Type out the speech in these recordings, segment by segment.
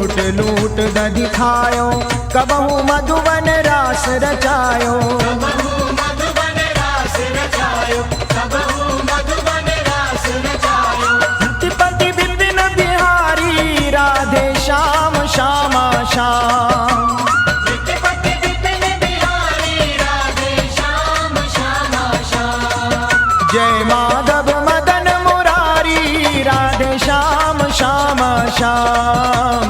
लूट लूट दधि खायो, कबहू मधुबन रास रचायो। पति विपिन बिहारी राधे श्याम श्यामा श्याम। जय माधव मदन मुरारी राधे श्याम श्यामा श्याम।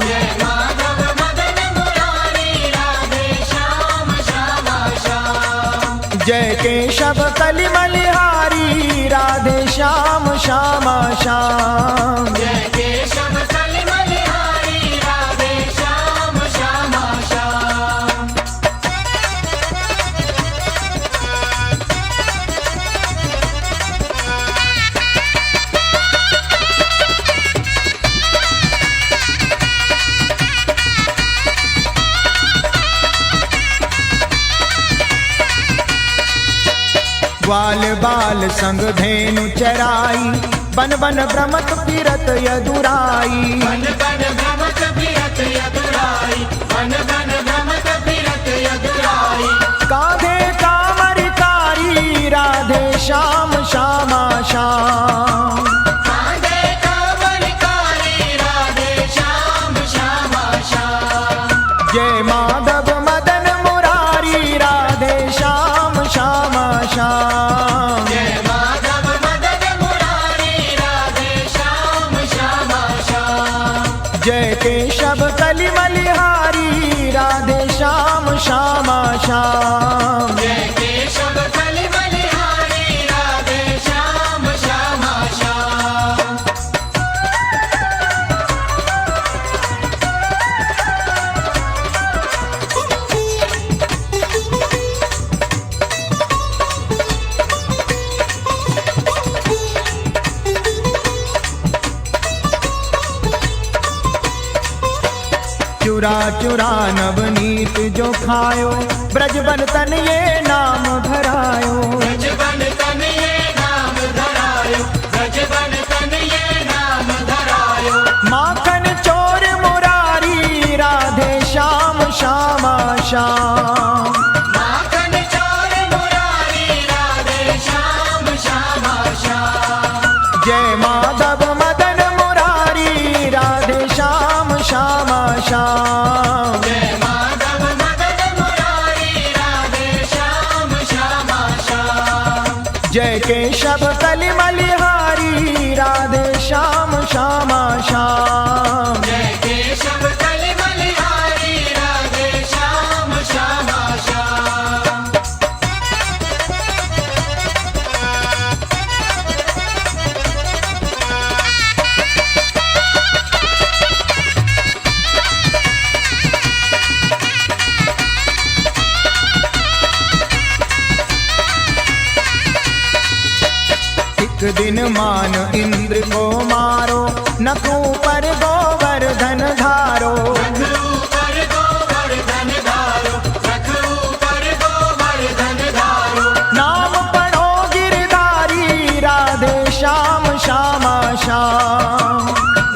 जय केशव कलि मलिहारी राधे श्याम श्यामा श्याम। जय केशव कलि मलिहारी राधे श्याम श्यामा श्याम। ग्वाल बाल संग धेनु चराई, बन बन भ्रमत फिरत यदुराई। बन बन भ्रमत फिरत यदुराई, बन बन भ्रमत फिरत यदुराई। कांधे कामरिकारी राधे श्याम श्यामा श्याम। कांधे कामरिकारी राधे श्याम श्यामा श्याम। जय माधव मदन मुरारी राधे श्याम श्यामा श्याम। जय माधव मदन मुरारी राधे श्याम श्यामा श्याम। जय केशव कलि मलिहारी राधे श्याम श्यामा श्याम। जय केशव कलि मलिहारी राधे श्याम श्यामा श्याम। चुरा चुरा नवनीत जो खायो, ब्रजबन तन ये नाम धरायो। ब्रजबन तन ये नाम धरायो, ब्रजबन तन ये नाम धरायो। माखन चोर मुरारी राधे श्याम श्यामा श्याम। माखन चोर मुरारी राधे श्याम श्यामा श्याम। जय माधव मदन मुरारी राधे श्याम श्यामा श्याम। जय माधव मदन मुरारी राधे श्याम श्यामा श्याम। जय केशव कलि मलिहारी राधे श्याम श्यामा श्याम। जय केशव कलि मलिहारी राधे श्याम श्यामा श्याम। एक दिन मान इंद्र को मारो, नखों पर गोवर्धन धारो। रखू पर गोवर्धन धारो, रखू पर गोवर्धन धारो। नाम पढ़ो गिरधारी राधे श्याम श्यामा श्याम।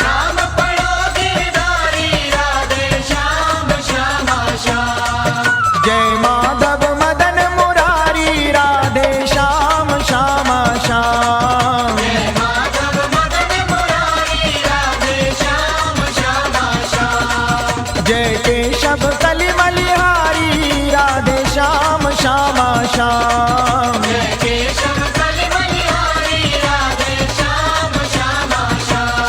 नाम पढ़ो गिरधारी राधे श्याम श्यामा श्याम। जय माधव मदन मुरारी राधे श्याम श्यामा श्याम। जय माधव मदन मुरारी राधे श्याम श्यामा श्याम। जय केशव कलि मलिहारी राधे श्याम श्यामा श्याम। जय केशव कलि मलिहारी Radhe Shyam Shyama Shyam.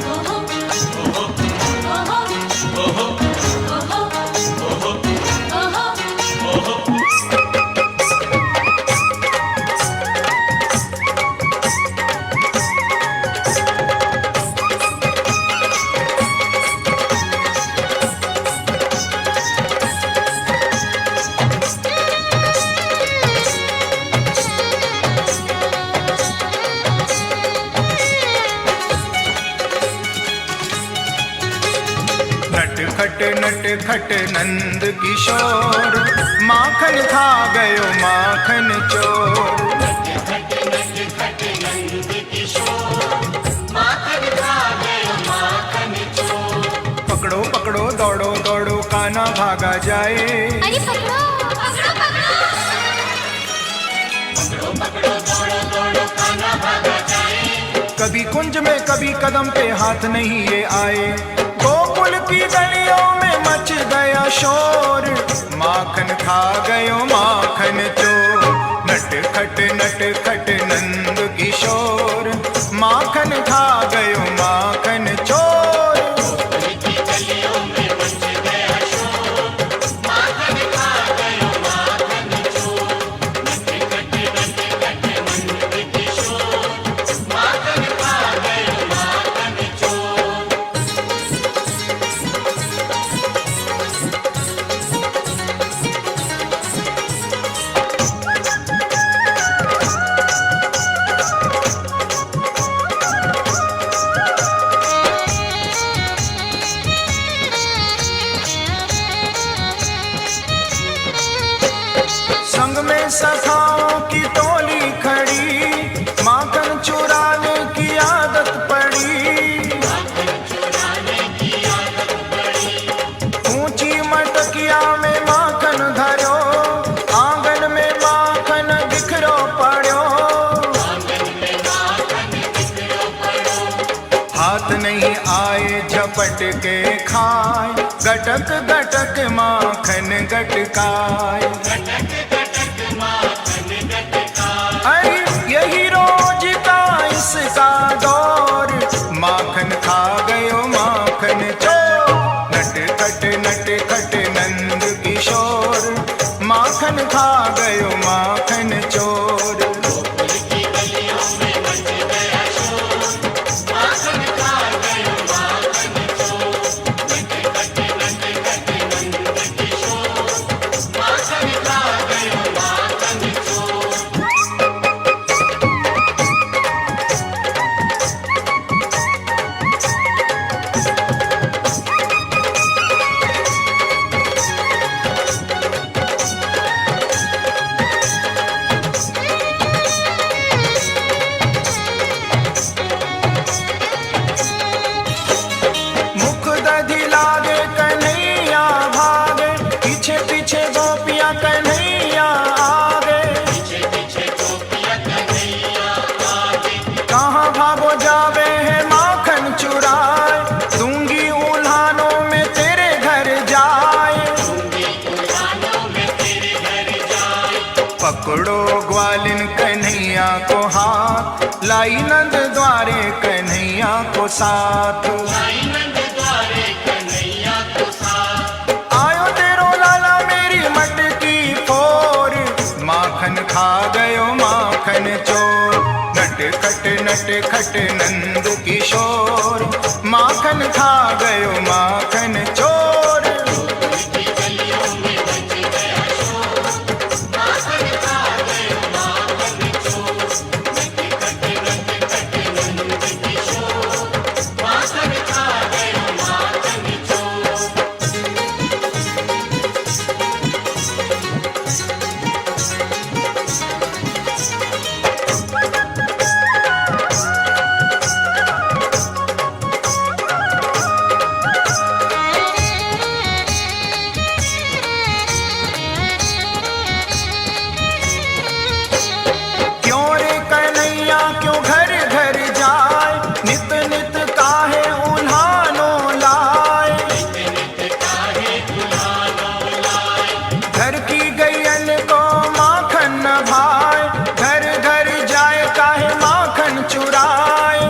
Oh, oh, oh, oh, oh, oh, oh, oh, oh, oh, नट खट नंद किशोर, माखन खा गयो माखन चोर। खट नट खट नंद किशोर, माखन खा गयो माखन चोर। पकड़ो पकड़ो दौड़ो दौड़ो कान्हा भागा जाए। अरे पकड़ो पकड़ो पकड़ो। पकड़ो पकड़ो दौड़ो दौड़ो कान्हा भागा जाए। कभी कुंज में कभी कदम पे हाथ नहीं ये आए। गोकुल की गलियों में मच गया शोर, माखन खा गयो माखन चोर। नट खट नंद किशोर, माखन खा गयो माखन चोर। की गलियों में मच गया शोर, माखन खा गयो माखन चोर। नट खट नंद किशोर, माखन खा गयो माखन चोर। संग में सखाओं की टोली खड़ी, माखन चुराने की आदत पड़ी। ऊंची मटकिया में माखन धरो, आंगन में माखन बिखरो पड़ो। हाथ नहीं आए झपट के खाए, गटक गटक माखन गटकाए। अरे यही रोज का इसका दौर, माखन खा गयो माखन चोर। नट खट नंद किशोर, माखन खा गयो माखन चोर। की गलियों में मच गया शोर, माखन खा गयो माखन चोर। नट खट नंद किशोर, माखन खा गयो माखन चोर। मुख दधि लागे कन्हैया भागे, पीछे पीछे गोपियां कन्हैया आगे। पीछे पीछे गोपियां कन्हैया आगे। कहाँ भागो जावे है माखन चुराए, दूंगी उल्हानों में तेरे घर जाए। दूंगी उल्हानों में तेरे घर जाए। पकड़ो ग्वालिन कन्हैया को हाथ, लाई नंद द्वारे कन्हैया को साथ। आई नंद द्वारे कन्हैया को साथ। आयो तेरो लाला मेरी मटकी फोर, माखन खा गयो माखन चोर। नट खट नंद किशोर, माखन खा गयो माखन चोर। की गलियों में मच गया शोर, माखन खा गयो माखन चोर। नट खट नंद किशोर, माखन खा गयो माखन चोर। क्यों रे कन्हैया क्यों घर घर जाए, नित नित काहे उल्हानों लाए। घर की गैयन को माखन न भाए, घर घर जाए काहे माखन चुराए।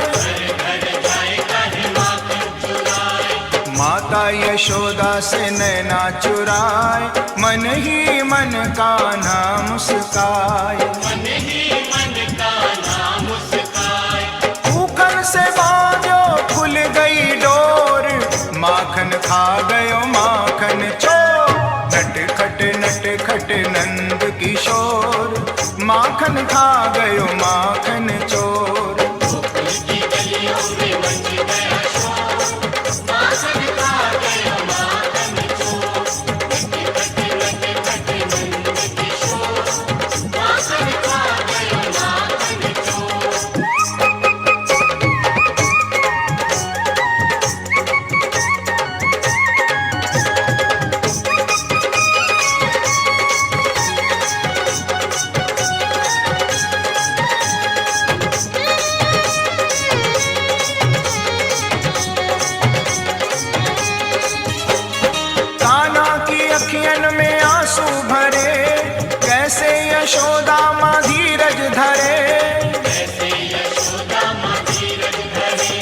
माता यशोदा से नैना चुराए, मन ही मन कान्हा मुस्काए। मन ही मन कान्हा मुस्काए। ऊखन से बाजो खुल गई डोर, माखन खा गयो माखन चोर। नट खट नंद किशोर, माखन खा गयो माखन चोर। की गलियों में मच गया शोर, माखन खा गयो माखन यशोदा माँ धीरज धरे, जैसे यशोदा माँ धीरज धरे।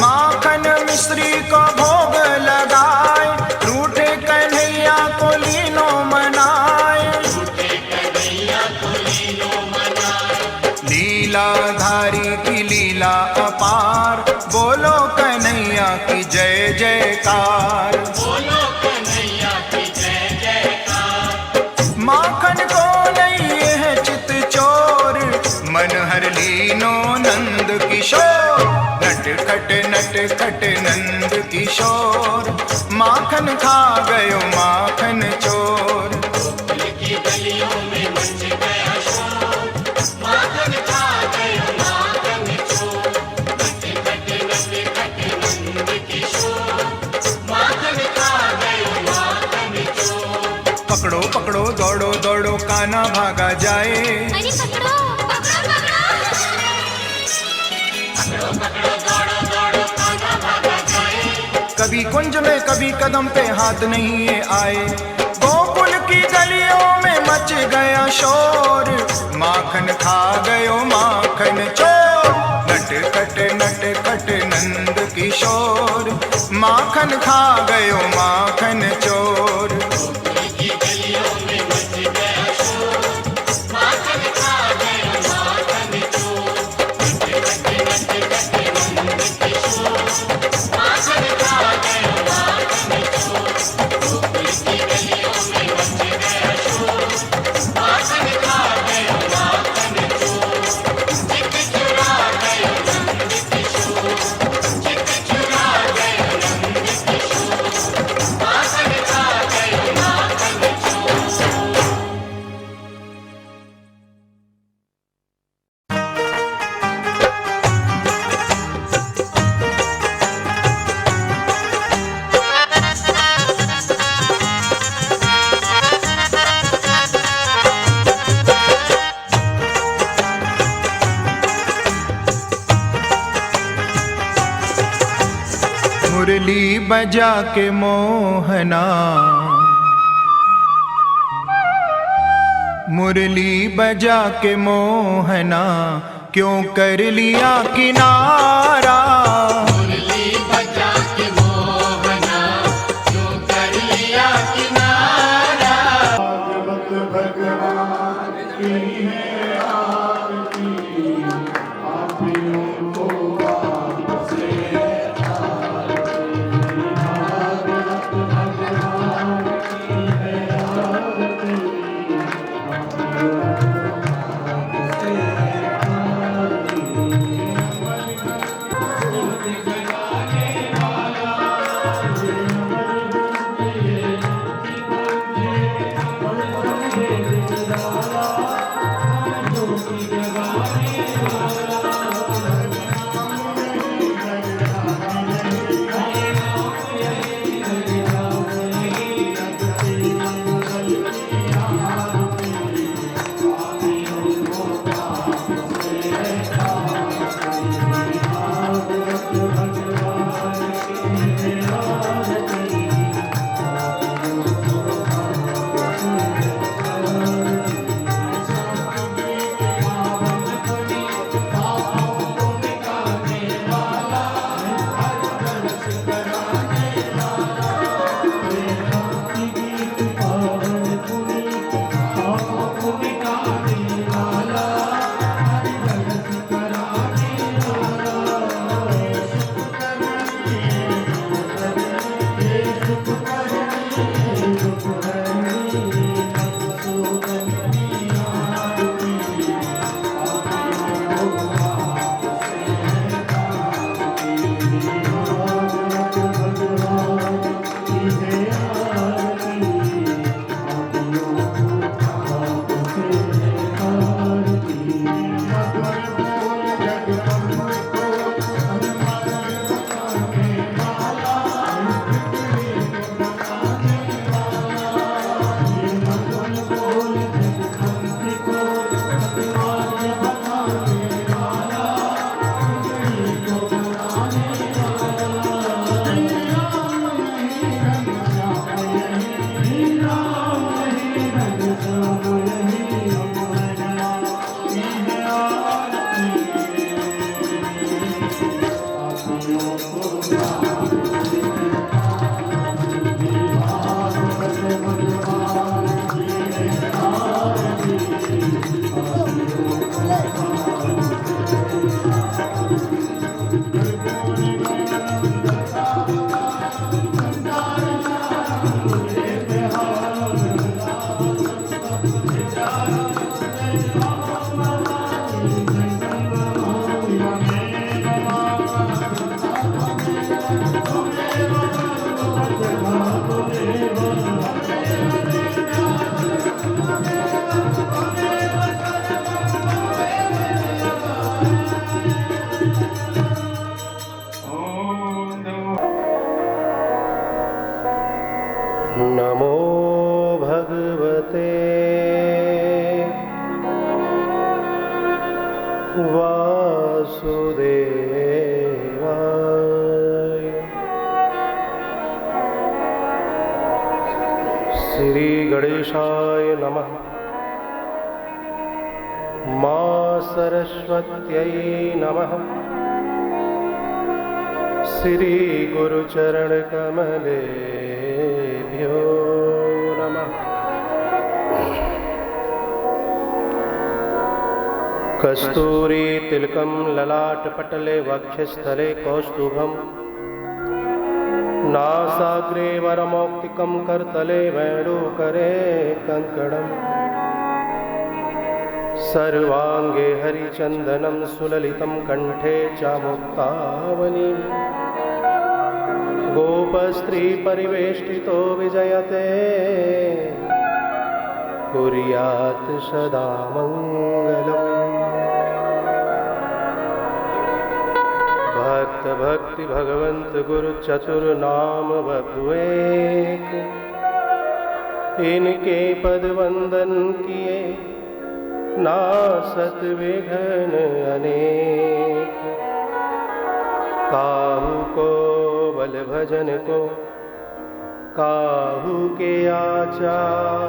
माखन मिश्री को भोग लगाए, रूठे कन्हैया को लीनो मनाए। झूठे कन्हैया को लीनो मनाए। लीलाधारी की लीला अपार, बोलो कन्हैया की जय जयकार। बोलो कन्हैया की जय जयकार। माखन को नहीं है चित चोर, मन हर लीनो नंद किशोर। नट खट नंद किशोर, माखन खा गयो माखन चोर। गोकुल की गलियों में मच गया शोर, माखन खा गयो माखन चोर। नट खट नंद किशोर, माखन खा गयो माखन चोर। पकड़ो पकड़ो दौड़ो दौड़ो कान्हा भागा जाए। अरे पकड़ो पकड़ो पकड़ो। पकड़ो पकड़ो दौड़ो दौड़ो कान्हा भागा जाए। कभी कुंज में कभी कदम पे हाथ नहीं ये आए। गोकुल की गलियों में मच गया शोर, माखन खा गयो माखन चोर। नट खट नंद किशोर, माखन खा गयो माखन चोर। गोकुल की गलियों में मच गया शोर, माखन खा गयो माखन चोर। नट नंद किशोर, माखन खा गयो माखन चोर। गोकुल की गलियों में मच गया शोर, माखन खा गयो माखन चोर। चित चुरा गयो नंद किशोर, चित चुरा गयो नंद किशोर। माखन खा गयो माखन चोर। मुरली बजा के मोहना, मुरली बजा के मोहना, क्यों कर लिया किनारा। मुरली बजा के मोहना, क्यों कर लिया किनारा। गणेशाय नमः। मां सरस्वत्यै नमः। श्री गुरुचरण कमलेभ्यो नमः। कस्तूरी तिलकं ललाटपटले वक्षस्थले कौस्तुभम् नासाग्रे वरमौक्तिकं करतले वेणुकरे कङ्कणम् सर्वांगे हरिचन्दनं सुललितं कंठे चामुक्तावली गोपस्त्री परिवेष्टितो विजयते कुर्यात् सदा मङ्गलम्। भक्त भक्ति भगवंत गुरु चतुर्नाम बपुएक इनके पद वंदन किए नासत विघ्न अनेक। काहू को बल भजन को काहू के आचार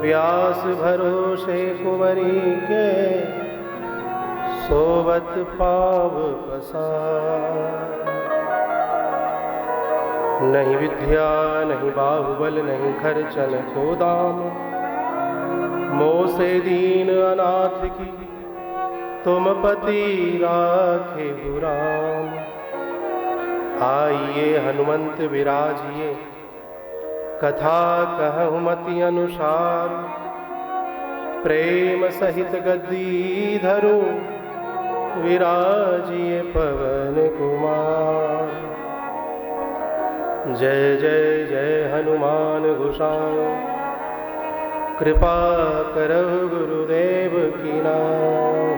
व्यास भरोसे कुंवरी के सोवत पाव पसार। नहीं विद्या नहीं बाहुबल नहीं खर्चन को दाम मोह से दीन अनाथ की तुम पति राखे गुराम। आइए हनुमंत विराजिए कथा कहूँ मति अनुसार प्रेम सहित गद्दी धरूं विराजिए पवन कुमार। जय जय जय हनुमान गोसाई कृपा करो गुरुदेव की नाम।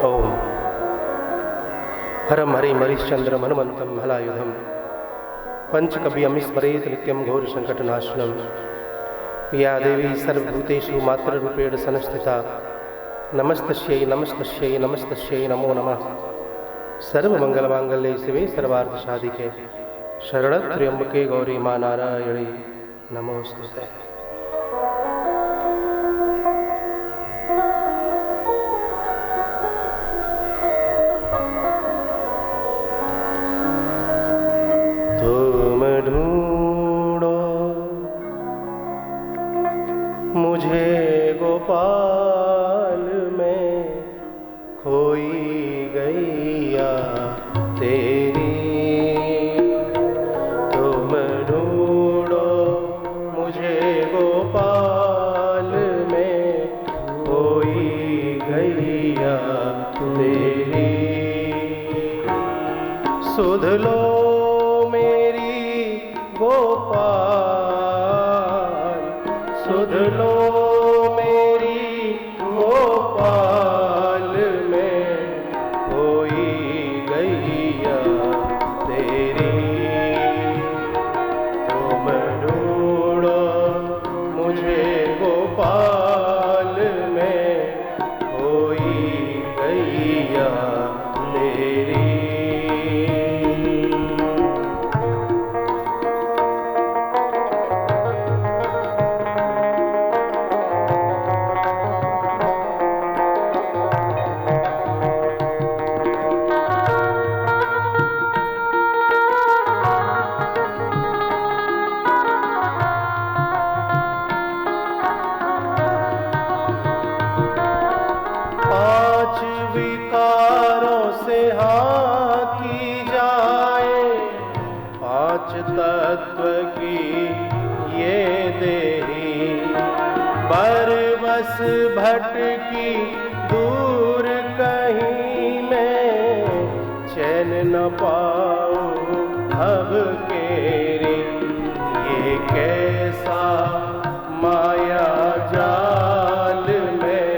ओम हरम हरि मरीश्चंद्रम हनुमंतम हलायुधम पंचकव्यम स्मरेत नित्यम घोर संकटनाशनम। या देवी सर्वभूतेषु मातृरूपेण संस्थिता नमस्तस्यै नमस्तस्यै नमस्तस्यै नमो नमः। सर्वमंगलमांगल्ये शिवे सर्वार्थसाधिके शरणत्र्यंबके गौरी मां नारायणी नमोस्तुते। तुम ढूंढो मुझे गोपाल में खोई गैया तेरी। तुम ढूंढो मुझे गोपाल में खोई गैया तेरी। सुध लो मेरी गोपाल सुध लो मेरी गोपाल में खोई गैया तेरी। तुम ढूंढो मुझे गोपाल में खोई गैया तेरी। पांच विकारों से हाँ की जाए पांच तत्व की ये देही। बरबस भटकी दूर कहीं में चैन न पाऊं अब केरी। ये कैसा माया जाल में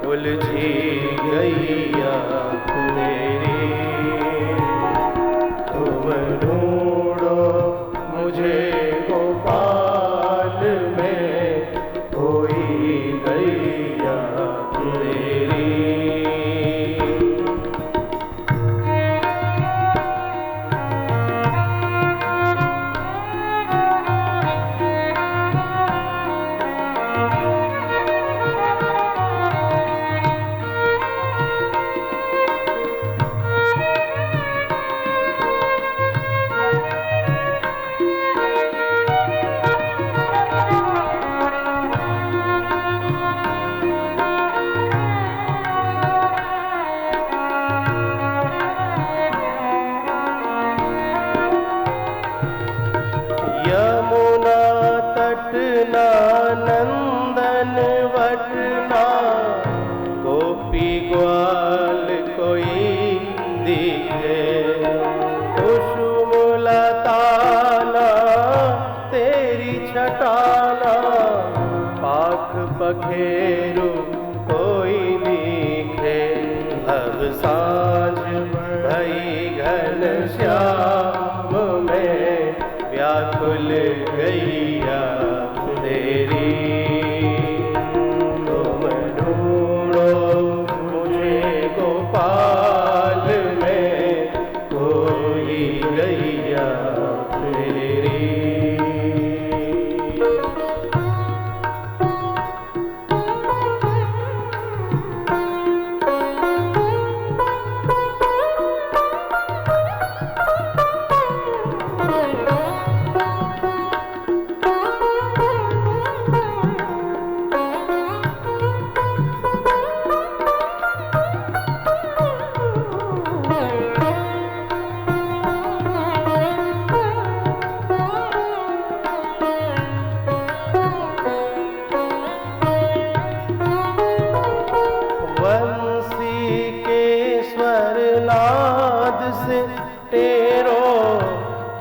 उलझी गैया तेरी। तुम ढूंढो मुझे गोपाल में खोई गैया तेरी। पखेरु कोई दिखे, अब सांझ भई घन श्याम में व्याकुल गैया तेरी। तुम ढूंढो मुझे गोपाल में कोई गैया तेरी।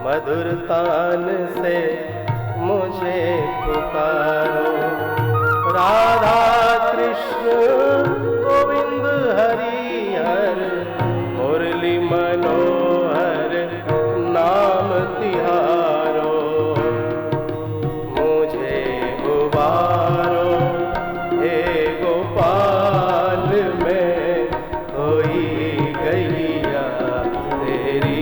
मधुर तान से मुझे पुकारो, राधा कृष्ण गोविंद हरि हर, मुरली मनोहर नाम तिहारो। मुझे उबारो हे गोपाल में कोई गैया तेरी।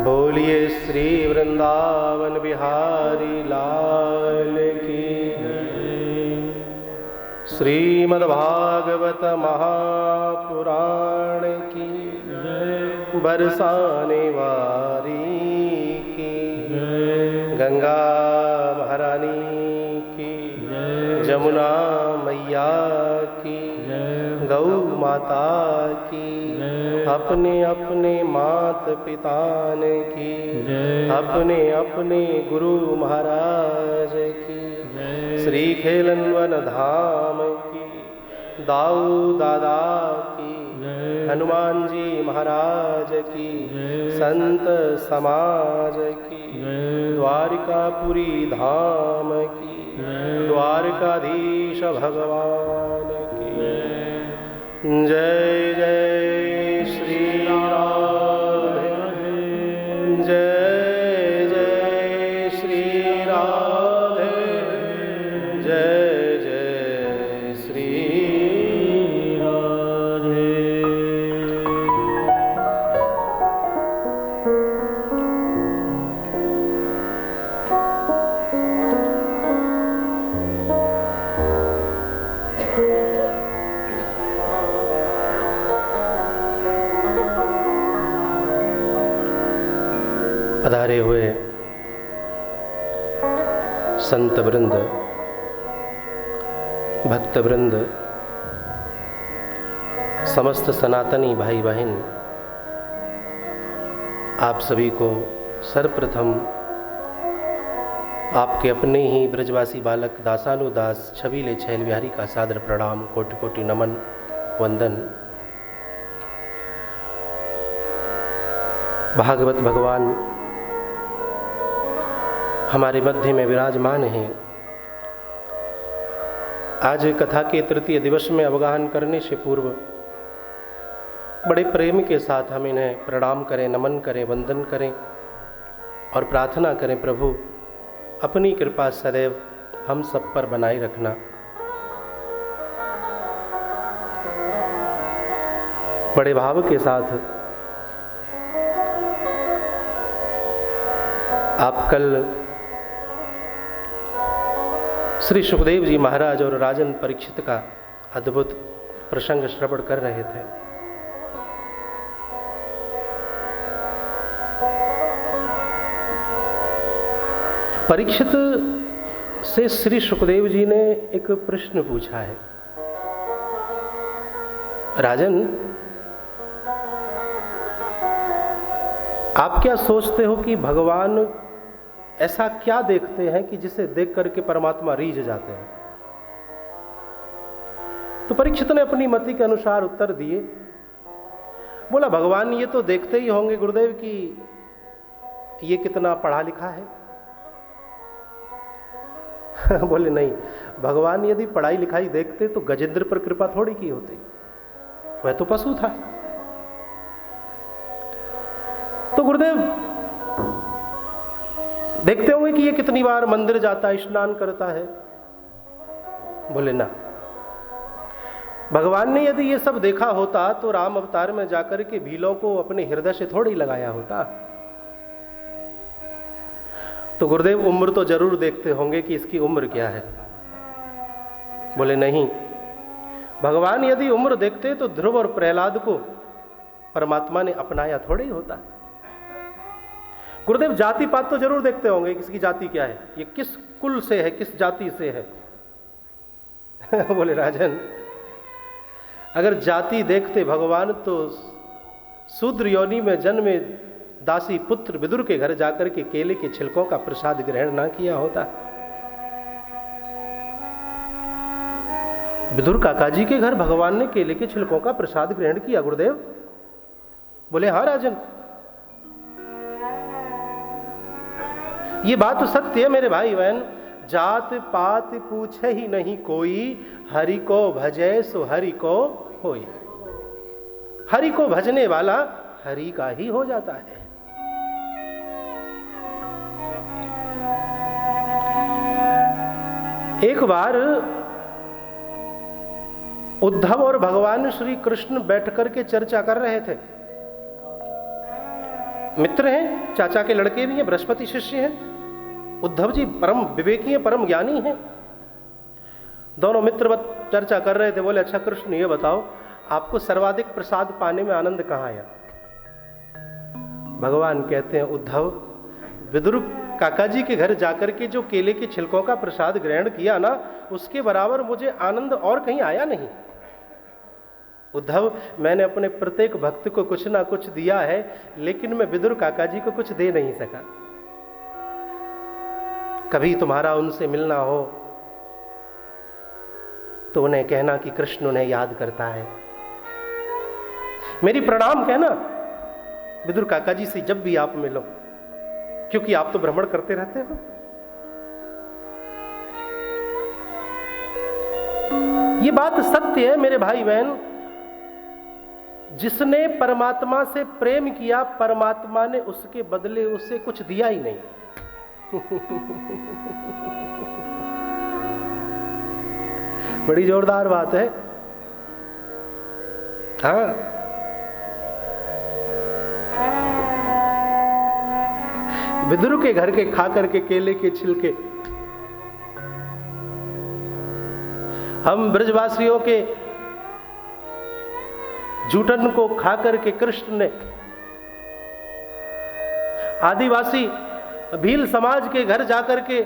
बोलिए श्री वृंदावन बिहारी लाल की। श्रीमद्भागवत महापुराण की बरसाने वारी की, गंगा महारानी की, जमुना मैया की, गौ माता की, अपने अपने मात पितान की, अपने अपने गुरु महाराज की, श्री खेलनवन धाम की, दाऊ दादा की, हनुमान जी महाराज की, संत समाज की, द्वारिकापुरी धाम की, द्वारकाधीश भगवान की जय जय श्री राधे जय जय श्री राधे जय जय श्री राधे। पधारे हुए संत वृंद, भक्त वृंद, समस्त सनातनी भाई बहन, आप सभी को सर्वप्रथम आपके अपने ही ब्रजवासी बालक दासानुदास छबीले छैल बिहारी का सादर प्रणाम, कोटि कोटि नमन वंदन। भागवत भगवान हमारे मध्य में विराजमान हैं। आज कथा के तृतीय दिवस में अवगाहन करने से पूर्व बड़े प्रेम के साथ हम इन्हें प्रणाम करें, नमन करें, वंदन करें और प्रार्थना करें, प्रभु अपनी कृपा सदैव हम सब पर बनाए रखना। बड़े भाव के साथ आप कल श्री सुखदेव जी महाराज और राजन परीक्षित का अद्भुत प्रसंग श्रवण कर रहे थे। परीक्षित से श्री सुखदेव जी ने एक प्रश्न पूछा है, राजन आप क्या सोचते हो कि भगवान ऐसा क्या देखते हैं कि जिसे देख करके परमात्मा रीझ जाते हैं? तो परीक्षित ने अपनी मति के अनुसार उत्तर दिए। बोला, भगवान ये तो देखते ही होंगे गुरुदेव कि ये कितना पढ़ा लिखा है। बोले नहीं, भगवान यदि पढ़ाई लिखाई देखते तो गजेंद्र पर कृपा थोड़ी की होती, वह तो पशु था। तो गुरुदेव देखते होंगे कि ये कितनी बार मंदिर जाता है, स्नान करता है। बोले ना, भगवान ने यदि ये सब देखा होता तो राम अवतार में जाकर के भीलों को अपने हृदय से थोड़ी लगाया होता। तो गुरुदेव उम्र तो जरूर देखते होंगे कि इसकी उम्र क्या है। बोले नहीं, भगवान यदि उम्र देखते तो ध्रुव और प्रहलाद को परमात्मा ने अपनाया थोड़ी होता। गुरुदेव जाति पात तो जरूर देखते होंगे, किसकी जाति क्या है, ये किस कुल से है, किस जाति से है। बोले राजन, अगर जाति देखते भगवान तो शूद्र योनि में जन्मे दासी पुत्र विदुर के घर जाकर के केले के छिलकों का प्रसाद ग्रहण ना किया होता। विदुर काका जी के घर भगवान ने केले के छिलकों का प्रसाद ग्रहण किया गुरुदेव। बोले हाँ राजन, ये बात तो सत्य है मेरे भाई बहन। जात पात पूछे ही नहीं कोई, हरि को भजे सो हरि को होई। हरि को भजने वाला हरि का ही हो जाता है। एक बार उद्धव और भगवान श्री कृष्ण बैठकर के चर्चा कर रहे थे। मित्र हैं, चाचा के लड़के भी हैं, बृहस्पति शिष्य हैं। उद्धव जी परम विवेकी हैं, परम ज्ञानी हैं। दोनों मित्र चर्चा कर रहे थे। बोले अच्छा कृष्ण ये बताओ, आपको सर्वाधिक प्रसाद पाने में आनंद कहाँ आया? भगवान कहते हैं उद्धव, विदुर काका जी के घर जाकर के जो केले के छिलकों का प्रसाद ग्रहण किया ना, उसके बराबर मुझे आनंद और कहीं आया नहीं। उद्धव, मैंने अपने प्रत्येक भक्त को कुछ ना कुछ दिया है, लेकिन मैं विदुर काका जी को कुछ दे नहीं सका। कभी तुम्हारा उनसे मिलना हो तो उन्हें कहना कि कृष्ण उन्हें याद करता है। मेरी प्रणाम कहना विदुर काका जी से जब भी आप मिलो, क्योंकि आप तो भ्रमण करते रहते हो। ये बात सत्य है मेरे भाई बहन। जिसने परमात्मा से प्रेम किया, परमात्मा ने उसके बदले उसे कुछ दिया ही नहीं। बड़ी जोरदार बात है। हाँ, विदुर के घर के खा करके केले के छिलके हम ब्रजवासियों के जूठन को खा करके कृष्ण ने आदिवासी भील समाज के घर जाकर के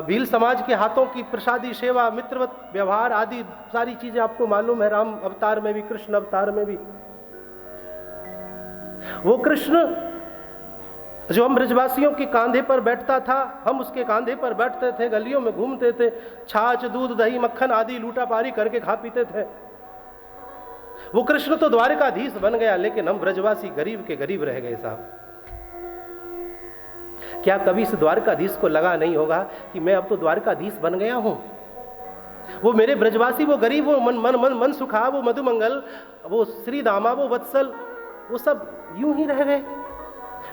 भील समाज के हाथों की प्रसादी सेवा, मित्रवत व्यवहार आदि सारी चीजें आपको मालूम है। राम अवतार में भी, कृष्ण अवतार में भी, वो कृष्ण जो हम ब्रजवासियों के कांधे पर बैठता था, हम उसके कांधे पर बैठते थे, गलियों में घूमते थे, छाछ दूध दही मक्खन आदि लूटा पारी करके खा पीते थे। वो कृष्ण तो द्वारकाधीश बन गया, लेकिन हम ब्रजवासी गरीब के गरीब रह गए साहब। क्या कभी इस द्वारकाधीश को लगा नहीं होगा कि मैं अब तो द्वारकाधीश बन गया हूं? वो मेरे ब्रजवासी, वो गरीब, वो मन मन मन मन सुखा, वो मधुमंगल, वो श्री दामा, वो वत्सल, वो सब यूं ही रह गए।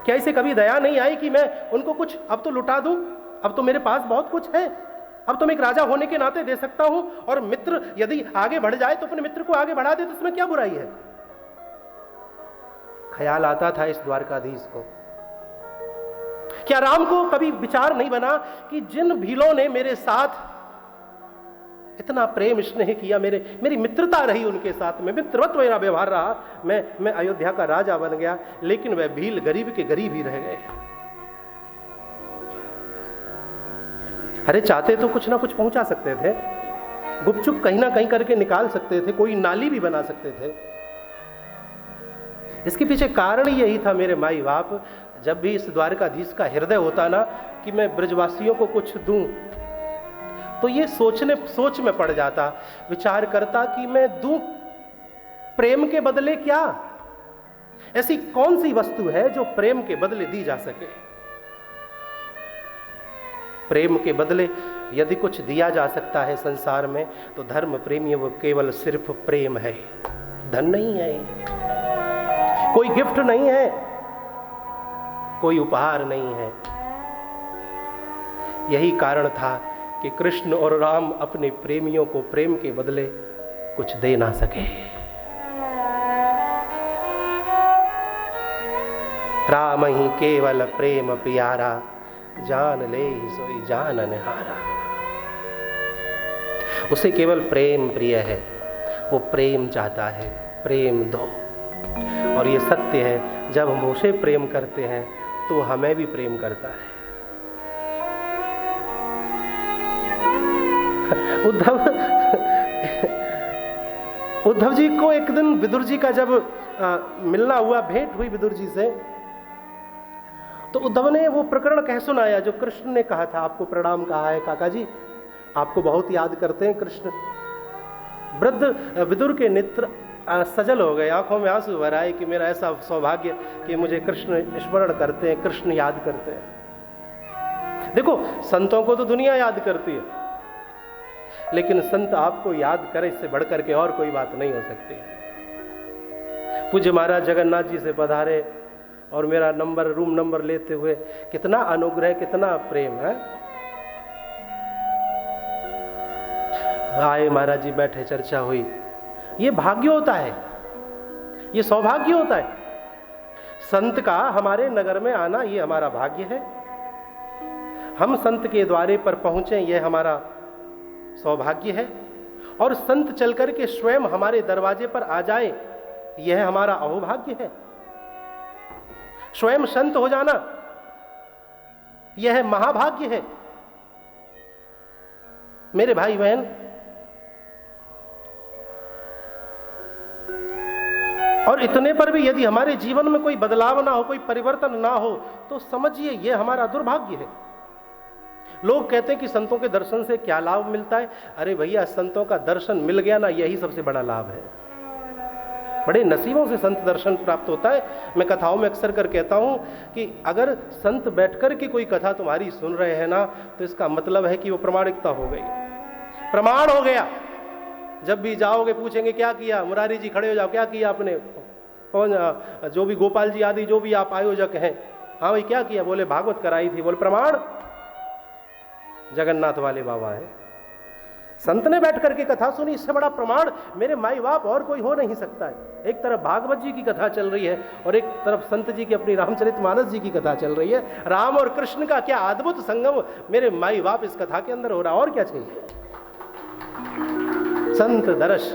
क्या इसे कभी दया नहीं आई कि मैं उनको कुछ अब तो लुटा दूं? अब तो मेरे पास बहुत कुछ है, अब तो मैं एक राजा होने के नाते दे सकता हूं, और मित्र यदि आगे बढ़ जाए तो अपने मित्र को आगे बढ़ा दे, तो इसमें क्या बुराई है? ख्याल आता था इस द्वारकाधीश को। क्या राम को कभी विचार नहीं बना कि जिन भीलों ने मेरे साथ इतना प्रेम स्नेह किया, मेरी मित्रता रही उनके साथ में, मित्रवत मेरा व्यवहार रहा, मैं अयोध्या का राजा बन गया, लेकिन वह भील गरीब के गरीब ही रह गए। अरे चाहते तो कुछ ना कुछ पहुंचा सकते थे, गुपचुप कहीं ना कहीं करके निकाल सकते थे, कोई नाली भी बना सकते थे। इसके पीछे कारण यही था मेरे माई बाप, जब भी इस द्वारकाधीश का हृदय होता ना कि मैं ब्रजवासियों को कुछ दूं, तो ये सोच में पड़ जाता, विचार करता कि मैं दूं प्रेम के बदले क्या? ऐसी कौन सी वस्तु है जो प्रेम के बदले दी जा सके? प्रेम के बदले यदि कुछ दिया जा सकता है संसार में, तो धर्म प्रेमी वो केवल सिर्फ प्रेम है, धन नहीं है, कोई गिफ्ट नहीं है, कोई उपहार नहीं है। यही कारण था कि कृष्ण और राम अपने प्रेमियों को प्रेम के बदले कुछ दे ना सके। राम ही केवल प्रेम प्यारा, जान ले सोई जानन हारा। उसे केवल प्रेम प्रिय है, वो प्रेम चाहता है, प्रेम दो। और ये सत्य है, जब हम उसे प्रेम करते हैं तो हमें भी प्रेम करता है। उद्धव जी को एक दिन विदुर जी का जब मिलना हुआ, भेंट हुई विदुर जी से, तो उद्धव ने वो प्रकरण कह सुनाया जो कृष्ण ने कहा था। आपको प्रणाम कहा है काका जी, आपको बहुत याद करते हैं कृष्ण। वृद्ध विदुर के नेत्र सजल हो गए, आंखों में आंसू भर आए कि मेरा ऐसा सौभाग्य कि मुझे कृष्ण स्मरण करते हैं, कृष्ण याद करते हैं। देखो, संतों को तो दुनिया याद करती है, लेकिन संत आपको याद करे, इससे बढ़कर के और कोई बात नहीं हो सकती। पूज्य महाराज जगन्नाथ जी से पधारे और मेरा नंबर, रूम नंबर लेते हुए, कितना अनुग्रह, कितना प्रेम है। आए महाराज जी, बैठे, चर्चा हुई। ये भाग्य होता है, ये सौभाग्य होता है। संत का हमारे नगर में आना, ये हमारा भाग्य है। हम संत के द्वारे पर पहुंचे, यह हमारा सौभाग्य है। और संत चलकर के स्वयं हमारे दरवाजे पर आ जाए, यह हमारा अहोभाग्य है। स्वयं संत हो जाना, यह महाभाग्य है। मेरे भाई बहन, और इतने पर भी यदि हमारे जीवन में कोई बदलाव ना हो, कोई परिवर्तन ना हो, तो समझिए यह हमारा दुर्भाग्य है। लोग कहते हैं कि संतों के दर्शन से क्या लाभ मिलता है। अरे भैया, संतों का दर्शन मिल गया ना, यही सबसे बड़ा लाभ है। बड़े नसीबों से संत दर्शन प्राप्त होता है। मैं कथाओं में अक्सर कर कहता हूं कि अगर संत बैठकर के कोई कथा तुम्हारी सुन रहे हैं ना, तो इसका मतलब है कि वो प्रमाणिकता हो गई, प्रमाण हो गया। जब भी जाओगे पूछेंगे क्या किया, मुरारी जी खड़े हो जाओ, क्या किया आपने, कौन जो भी गोपाल जी आदि जो भी आप आयोजक हैं, हाँ भाई क्या किया, बोले भागवत कराई थी, बोले प्रमाण, जगन्नाथ वाले बाबा हैं, संत ने बैठ करके कथा सुनी, इससे बड़ा प्रमाण मेरे माई बाप और कोई हो नहीं सकता है। एक तरफ भागवत जी की कथा चल रही है और एक तरफ संत जी की अपनी रामचरितमानस जी की कथा चल रही है। राम और कृष्ण का क्या अद्भुत संगम मेरे माई बाप इस कथा के अंदर हो रहा, और क्या चाहिए। संत दर्श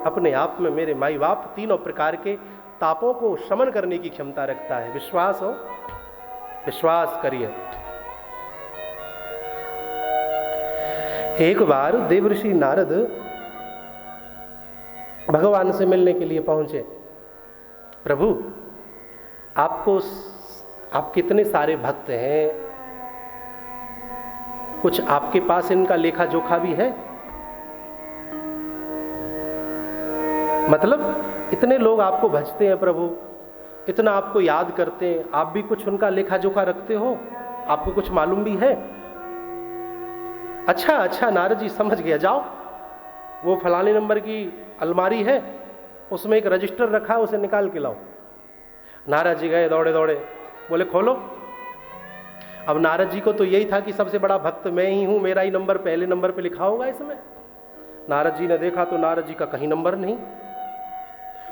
अपने आप में मेरे माई बाप तीनों प्रकार के तापों को शमन करने की क्षमता रखता है। विश्वास हो, विश्वास करिए। एक बार देवर्षि नारद भगवान से मिलने के लिए पहुंचे। प्रभु, आप कितने सारे भक्त हैं, कुछ आपके पास इनका लेखा जोखा भी है? मतलब इतने लोग आपको भजते हैं प्रभु, इतना आपको याद करते हैं, आप भी कुछ उनका लेखा जोखा रखते हो, आपको कुछ मालूम भी है? अच्छा अच्छा नारद जी, समझ गया, जाओ वो फलाने नंबर की अलमारी है, उसमें एक रजिस्टर रखा है, उसे निकाल के लाओ। नारद जी गए दौड़े दौड़े, बोले खोलो। अब नारद जी को तो यही था कि सबसे बड़ा भक्त मैं ही हूं, मेरा ही नंबर पहले नंबर पे लिखा होगा इसमें। नारद जी ने देखा तो नारद जी का कहीं नंबर नहीं।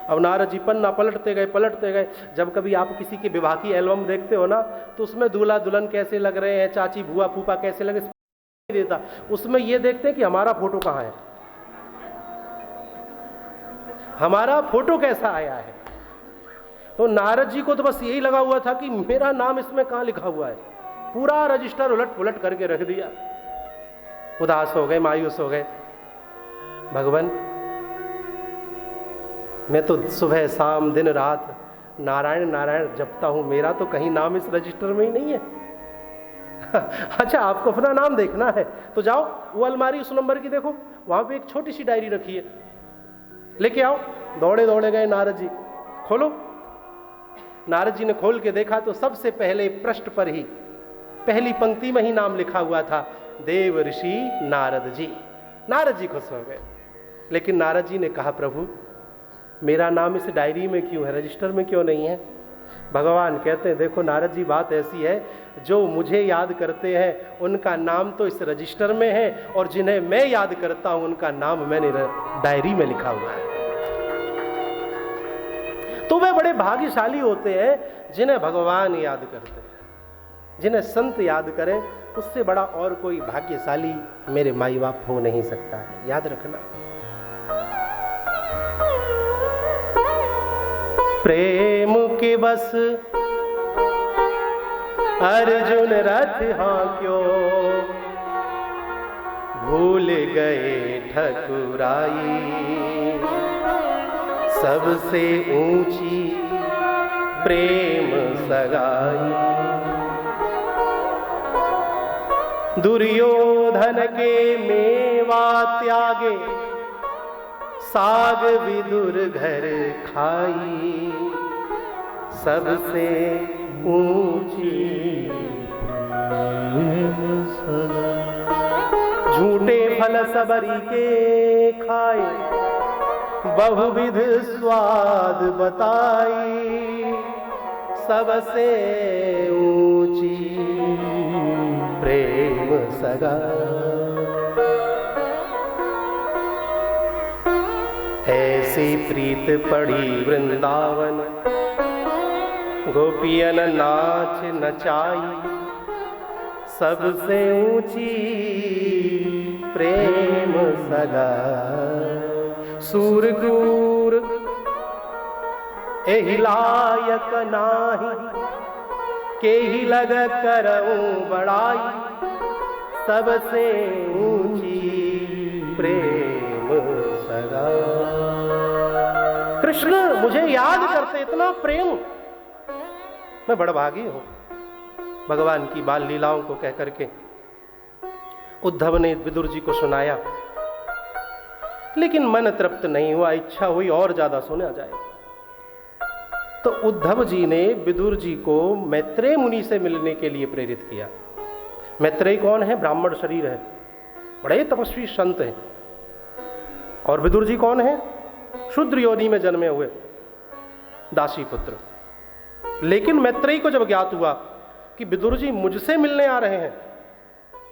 अब नारद जी पन्ना पलटते गए। जब कभी आप किसी के विवाह की एल्बम देखते हो ना, तो उसमें दूल्हा दुल्हन कैसे लग रहे हैं, चाची बुआ फूफा कैसे लगे देता, उसमें ये देखते हैं कि हमारा फोटो कहाँ है, हमारा फोटो कैसा आया है। तो नारद जी को तो बस यही लगा हुआ था कि मेरा नाम इसमें कहाँ लिखा हुआ है। पूरा रजिस्टर उलट पुलट करके रख दिया। उदास हो गए, मायूस हो गए। भगवान, मैं तो सुबह शाम दिन रात नारायण नारायण जपता हूं, मेरा तो कहीं नाम इस रजिस्टर में ही नहीं है। अच्छा, आपको अपना नाम देखना है तो जाओ वो अलमारी उस नंबर की देखो, वहां पे एक छोटी सी डायरी रखी है, लेके आओ। दौड़े दौड़े गए नारद जी, खोलो। नारद जी ने खोल के देखा तो सबसे पहले पृष्ठ पर ही पहली पंक्ति में ही नाम लिखा हुआ था, देव ऋषि नारद जी। नारद जी खुश हो गए, लेकिन नारद जी ने कहा प्रभु, मेरा नाम इस डायरी में क्यों है, रजिस्टर में क्यों नहीं है? भगवान कहते हैं देखो नारद जी, बात ऐसी है, जो मुझे याद करते हैं उनका नाम तो इस रजिस्टर में है, और जिन्हें मैं याद करता हूं उनका नाम मैंने डायरी में लिखा हुआ है। तो वे बड़े भाग्यशाली होते हैं जिन्हें भगवान याद करते हैं, जिन्हें संत याद करें, उससे बड़ा और कोई भाग्यशाली मेरे माई बाप हो नहीं सकता है। याद रखना। प्रेम के बस अर्जुन रथ हाँक्यो, भूल गए ठकुराई, सबसे ऊंची प्रेम सगाई। दुर्योधन के मेवा त्यागे, साग विदुर घर खाई, सबसे ऊंची झूठे फल सबरी के खाए, बहुविध स्वाद बताई, सबसे ऊंची प्रेम सगाई। ऐसी प्रीत पड़ी वृंदावन, गोपियन नाच नचाई, सबसे ऊंची प्रेम सगाई। सूर क्रूर एहि लायक नाही, के ही लग करऊं बड़ाई, सबसे ऊंची प्रेम सगाई। कृष्ण मुझे याद करते, इतना प्रेम, मैं बड़ा भागी हूं। भगवान की बाल लीलाओं को कह करके उद्धव ने विदुर जी को सुनाया, लेकिन मन तृप्त नहीं हुआ, इच्छा हुई और ज्यादा सुना जाए। तो उद्धव जी ने विदुर जी को मैत्रेय मुनि से मिलने के लिए प्रेरित किया। मैत्रेय कौन है? ब्राह्मण शरीर है, बड़े तपस्वी संत हैं। और विदुर जी कौन है? शूद्र योनि में जन्मे हुए दासी पुत्र। लेकिन मैत्रेयी को जब ज्ञात हुआ कि विदुर जी मुझसे मिलने आ रहे हैं,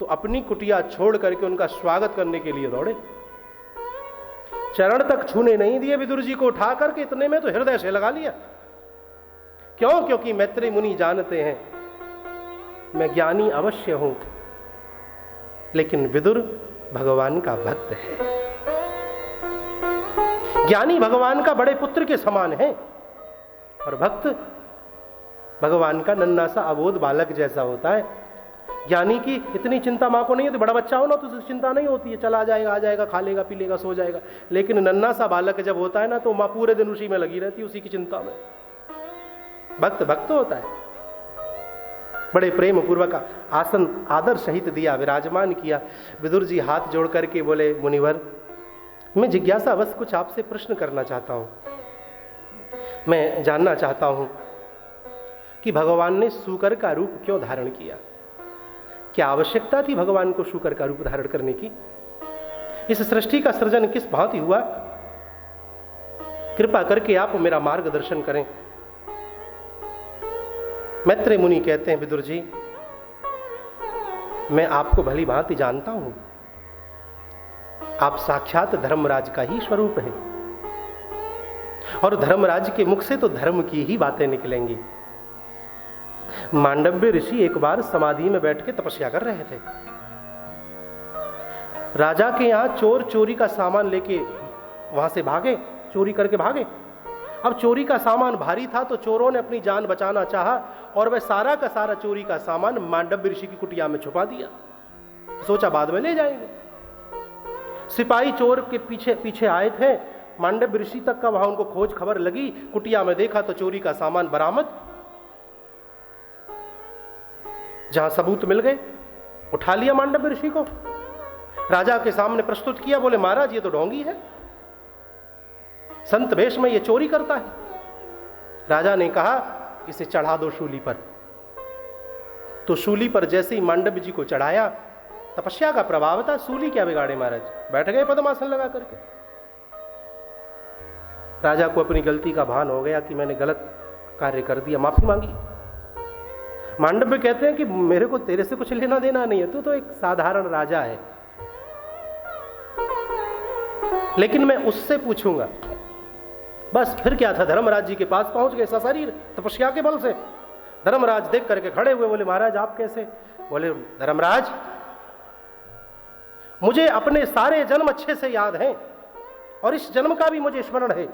तो अपनी कुटिया छोड़ करके उनका स्वागत करने के लिए दौड़े। चरण तक छूने नहीं दिए विदुर जी को, उठा करके इतने में तो हृदय से लगा लिया। क्यों? क्योंकि मैत्रेय मुनि जानते हैं मैं ज्ञानी अवश्य हूं, लेकिन विदुर भगवान का भक्त है। ज्ञानी भगवान का बड़े पुत्र के समान है, और भक्त भगवान का नन्हा सा अबोध बालक जैसा होता है। ज्ञानी की इतनी चिंता मां को नहीं होती। बड़ा बच्चा हो ना तो उसकी चिंता नहीं होती है, चला जाएगा, आ जाएगा, खा लेगा, पी लेगा, सो जाएगा। लेकिन नन्हा सा बालक जब होता है ना, तो मां पूरे दिन उसी में लगी रहती है, उसी की चिंता में। भक्त भक्त होता है। बड़े प्रेम पूर्वक आसन आदर सहित दिया, विराजमान किया। विदुर जी हाथ जोड़ करके बोले, मुनिवर, मैं जिज्ञासा अवश्य कुछ आपसे प्रश्न करना चाहता हूं। मैं जानना चाहता हूं कि भगवान ने शूकर का रूप क्यों धारण किया? क्या आवश्यकता थी भगवान को शूकर का रूप धारण करने की? इस सृष्टि का सृजन किस भांति हुआ? कृपा करके आप मेरा मार्गदर्शन करें। मैत्रेय मुनि कहते हैं, विदुर जी, मैं आपको भली भांति जानता हूं। आप साक्षात धर्मराज का ही स्वरूप हैं, और धर्मराज के मुख से तो धर्म की ही बातें निकलेंगी। मांडव्य ऋषि एक बार समाधि में बैठ के तपस्या कर रहे थे। राजा के यहां चोर चोरी का सामान लेके वहां से भागे, चोरी करके भागे। अब चोरी का सामान भारी था, तो चोरों ने अपनी जान बचाना चाहा, और वह सारा का सारा चोरी का सामान मांडव्य ऋषि की कुटिया में छुपा दिया। सोचा बाद में ले जाएंगे। सिपाही चोर के पीछे पीछे आए थे, मांडव्य ऋषि तक का वहां उनको खोज खबर लगी। कुटिया में देखा तो चोरी का सामान बरामद। जहां सबूत मिल गए, उठा लिया मांडव्य ऋषि को, राजा के सामने प्रस्तुत किया। बोले, महाराज, ये तो ढोंगी है, संत वेश में ये चोरी करता है। राजा ने कहा, इसे चढ़ा दो शूली पर। तो शूली पर जैसे ही मांडव्य जी को चढ़ाया, तपस्या का प्रभाव था, सूली क्या बिगाड़े महाराज, बैठ गए पद्मासन लगा करके। राजा को अपनी गलती का भान हो गया कि मैंने गलत कार्य कर दिया, माफी मांगी। मांडव्य कहते हैं कि मेरे को तेरे से कुछ लेना देना नहीं है, तू तो एक साधारण राजा है, लेकिन मैं उससे पूछूंगा। बस फिर क्या था, धर्मराज जी के पास पहुंच गए सशरीर, तपस्या के बल से। धर्मराज देख करके खड़े हुए, बोले, महाराज आप कैसे? बोले, धर्मराज, मुझे अपने सारे जन्म अच्छे से याद हैं, और इस जन्म का भी मुझे स्मरण है।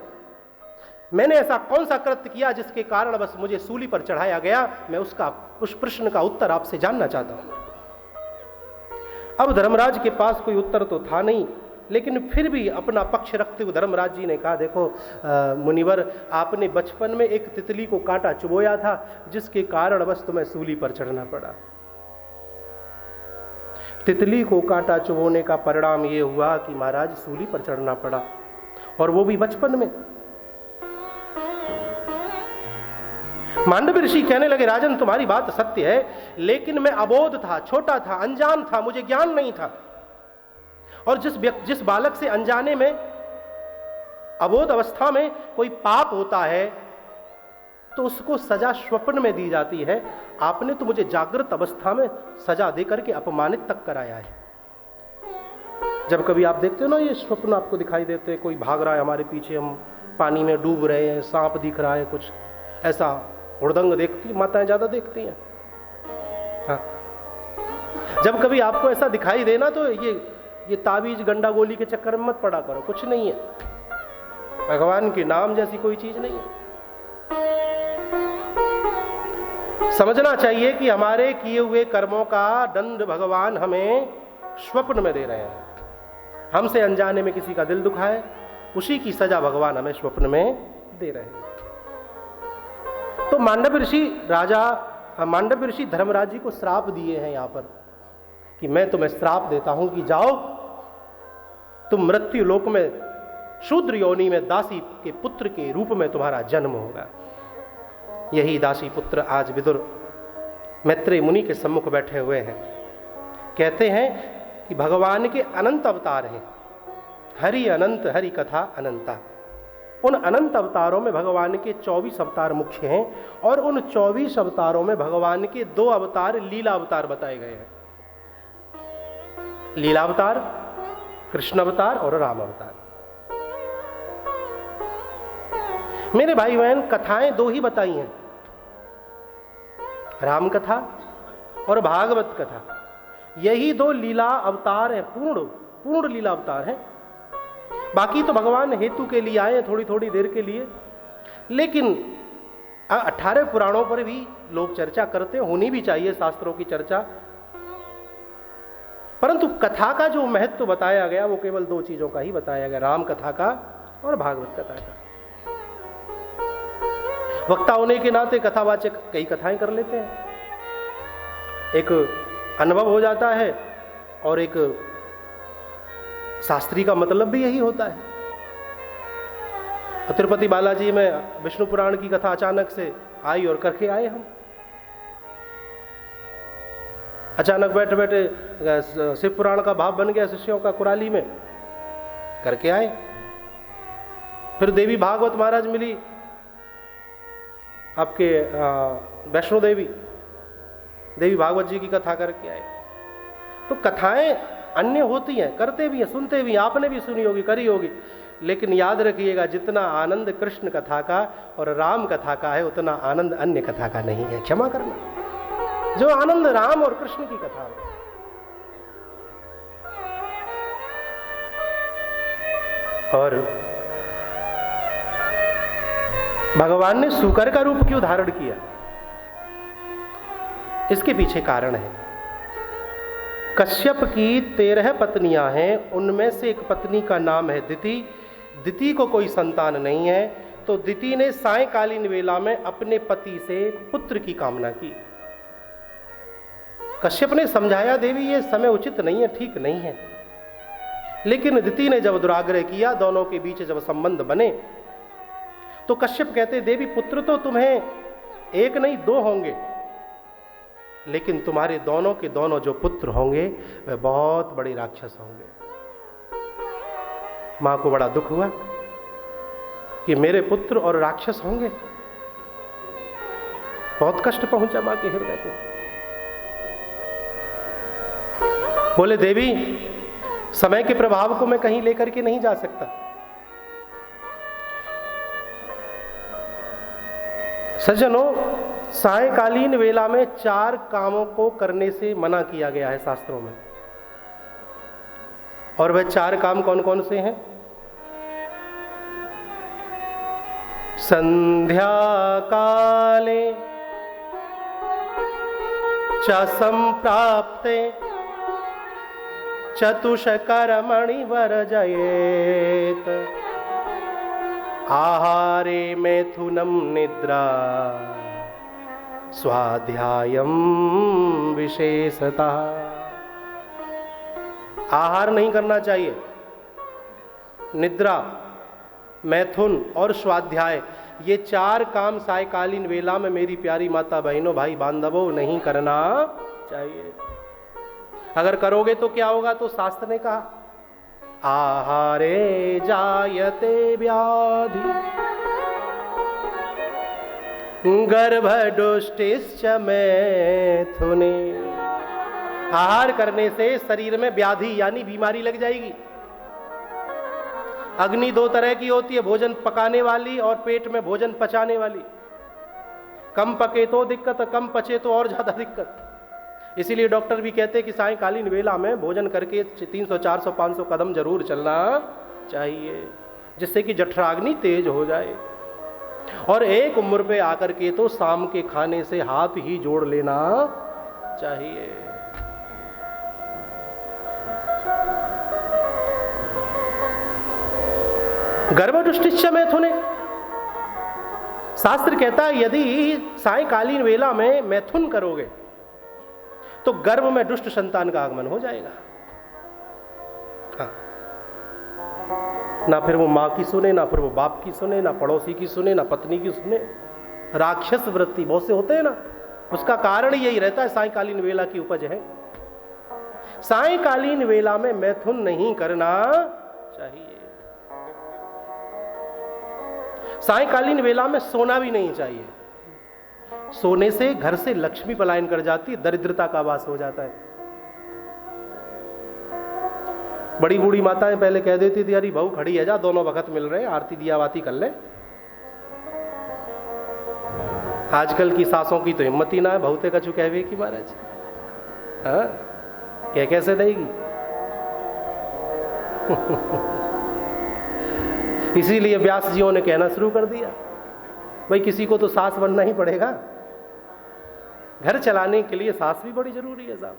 मैंने ऐसा कौन सा कृत्य किया जिसके कारण बस मुझे सूली पर चढ़ाया गया? मैं उस प्रश्न का उत्तर आपसे जानना चाहता हूं। अब धर्मराज के पास कोई उत्तर तो था नहीं, लेकिन फिर भी अपना पक्ष रखते हुए धर्मराज जी ने कहा, देखो मुनिवर, आपने बचपन में एक तितली को कांटा चुभोया था, जिसके कारण बस तुम्हें सूली पर चढ़ना पड़ा। तितली को कांटा चुभोने का परिणाम यह हुआ कि महाराज सूली पर चढ़ना पड़ा, और वो भी बचपन में। मांडव्य ऋषि कहने लगे, राजन तुम्हारी बात सत्य है, लेकिन मैं अबोध था, छोटा था, अनजान था, मुझे ज्ञान नहीं था। और जिस बालक से अनजाने में, अबोध अवस्था में कोई पाप होता है, तो उसको सजा स्वप्न में दी जाती है। आपने तो मुझे जागृत अवस्था में सजा देकर के अपमानित तक कराया है। जब कभी आप देखते हो ना, ये स्वप्न आपको दिखाई देते हैं, कोई भाग रहा है हमारे पीछे, हम पानी में डूब रहे हैं, सांप दिख रहा है, कुछ ऐसा हुड़दंग देखती, माताएं ज्यादा देखती हैं। हाँ, जब कभी आपको ऐसा दिखाई देना, तो ये ताबीज गंडा गोली के चक्कर में मत पड़ा करो, कुछ नहीं है। भगवान के नाम जैसी कोई चीज नहीं है। समझना चाहिए कि हमारे किए हुए कर्मों का दंड भगवान हमें स्वप्न में दे रहे हैं। हमसे अनजाने में किसी का दिल दुखा है, उसी की सजा भगवान हमें स्वप्न में दे रहे हैं। तो मांडव्य ऋषि धर्मराज जी को श्राप दिए हैं यहां पर, कि मैं तुम्हें श्राप देता हूं कि जाओ, तुम मृत्यु लोक में शूद्र योनि में दासी के पुत्र के रूप में तुम्हारा जन्म होगा। यही दासी पुत्र आज विदुर मैत्रेय मुनि के सम्मुख बैठे हुए हैं। कहते हैं कि भगवान के अनंत अवतार हैं, हरि अनंत, हरि कथा अनंता। उन अनंत अवतारों में भगवान के 24 अवतार मुख्य हैं और उन 24 अवतारों में भगवान के 2 अवतार लीला अवतार बताए गए हैं। लीला अवतार, कृष्ण अवतार और राम अवतार। मेरे भाई बहन, कथाएं 2 ही बताई हैं, राम कथा और भागवत कथा। यही 2 लीला अवतार हैं, पूर्ण लीला अवतार हैं। बाकी तो भगवान हेतु के लिए आए हैं, थोड़ी थोड़ी देर के लिए। लेकिन 18 पुराणों पर भी लोग चर्चा करते, होनी भी चाहिए शास्त्रों की चर्चा। परंतु कथा का जो महत्व बताया गया वो केवल 2 चीजों का ही बताया गया, राम कथा का और भागवत कथा का। वक्ता होने के नाते कथावाचक कई कथाएं कर लेते हैं, एक अनुभव हो जाता है और एक शास्त्री का मतलब भी यही होता है। तिरुपति बालाजी में विष्णु पुराण की कथा अचानक से आई और करके आए हम। अचानक बैठे बैठे शिव पुराण का भाव बन गया शिष्यों का कुराली में, करके आए। फिर देवी भागवत महाराज मिली आपके वैष्णो देवी, देवी भागवत जी की कथा करके आए। तो कथाएं अन्य होती हैं, करते भी हैं, सुनते भी हैं, आपने भी सुनी होगी, करी होगी। लेकिन याद रखिएगा, जितना आनंद कृष्ण कथा का और राम कथा का है उतना आनंद अन्य कथा का नहीं है। क्षमा करना, जो आनंद राम और कृष्ण की कथा में। और भगवान ने सूकर का रूप क्यों धारण किया, इसके पीछे कारण है। कश्यप की 13 पत्नियां हैं, उनमें से एक पत्नी का नाम है दिति। दिति को कोई संतान नहीं है, तो दिति ने सायंकालीन वेला में अपने पति से पुत्र की कामना की। कश्यप ने समझाया, देवी ये समय उचित नहीं है, ठीक नहीं है। लेकिन दिति ने जब दुराग्रह किया, दोनों के बीच जब संबंध बने, तो कश्यप कहते, देवी पुत्र तो तुम्हें 1 नहीं 2 होंगे, लेकिन तुम्हारे दोनों के दोनों जो पुत्र होंगे वे बहुत बड़े राक्षस होंगे। मां को बड़ा दुख हुआ कि मेरे पुत्र और राक्षस होंगे, बहुत कष्ट पहुंचा मां के हृदय को। बोले, देवी समय के प्रभाव को मैं कहीं लेकर के नहीं जा सकता। सज्जनों, सायंकालीन वेला में 4 कामों को करने से मना किया गया है शास्त्रों में। और वह 4 काम कौन कौन से हैं? संध्या काले च संप्राप्ते चतुष्कर्मणि वर्जयेत् आहारे मैथुनम निद्रा स्वाध्यायम विशेषतः। आहार नहीं करना चाहिए, निद्रा, मैथुन और स्वाध्याय, ये 4 काम सायकालीन वेला में मेरी प्यारी माता बहनों भाई बांधवों नहीं करना चाहिए। अगर करोगे तो क्या होगा? तो शास्त्र ने कहा, आहारे जायते व्याधि गर्भदुष्टिश्च मैथुने। आहार करने से शरीर में व्याधि यानी बीमारी लग जाएगी। अग्नि 2 तरह की होती है, भोजन पकाने वाली और पेट में भोजन पचाने वाली। कम पके तो दिक्कत, कम पचे तो और ज्यादा दिक्कत। इसीलिए डॉक्टर भी कहते हैं कि सायंकालीन वेला में भोजन करके 300, 400, 500 कदम जरूर चलना चाहिए, जिससे कि जठराग्नि तेज हो जाए। और एक उम्र पे आकर के तो शाम के खाने से हाथ ही जोड़ लेना चाहिए। गर्भदुष्टिश्च मैथुने, शास्त्र कहता है यदि सायंकालीन वेला में मैथुन करोगे तो गर्भ में दुष्ट संतान का आगमन हो जाएगा। हाँ। ना फिर वो मां की सुने, ना फिर वो बाप की सुने, ना पड़ोसी की सुने, ना पत्नी की सुने। राक्षस वृत्ति बहुत से होते हैं ना, उसका कारण यही रहता है, सायंकालीन वेला की उपज है। सायंकालीन वेला में मैथुन नहीं करना चाहिए। सायंकालीन वेला में सोना भी नहीं चाहिए। सोने से घर से लक्ष्मी पलायन कर जाती है, दरिद्रता का वास हो जाता है। बड़ी बूढ़ी माताएं पहले कह देती थी, अरे बहू खड़ी है, जा दोनों वक्त मिल रहे हैं, आरती दिया बाती कर ले। आजकल की सासों की तो हिम्मत ही ना है, बहुते कछु कहवे की महाराज, हाँ क्या कैसे देगी। इसीलिए व्यास जियों ने कहना शुरू कर दिया, भाई किसी को तो सास बनना ही पड़ेगा, घर चलाने के लिए सास भी बड़ी जरूरी है साहब।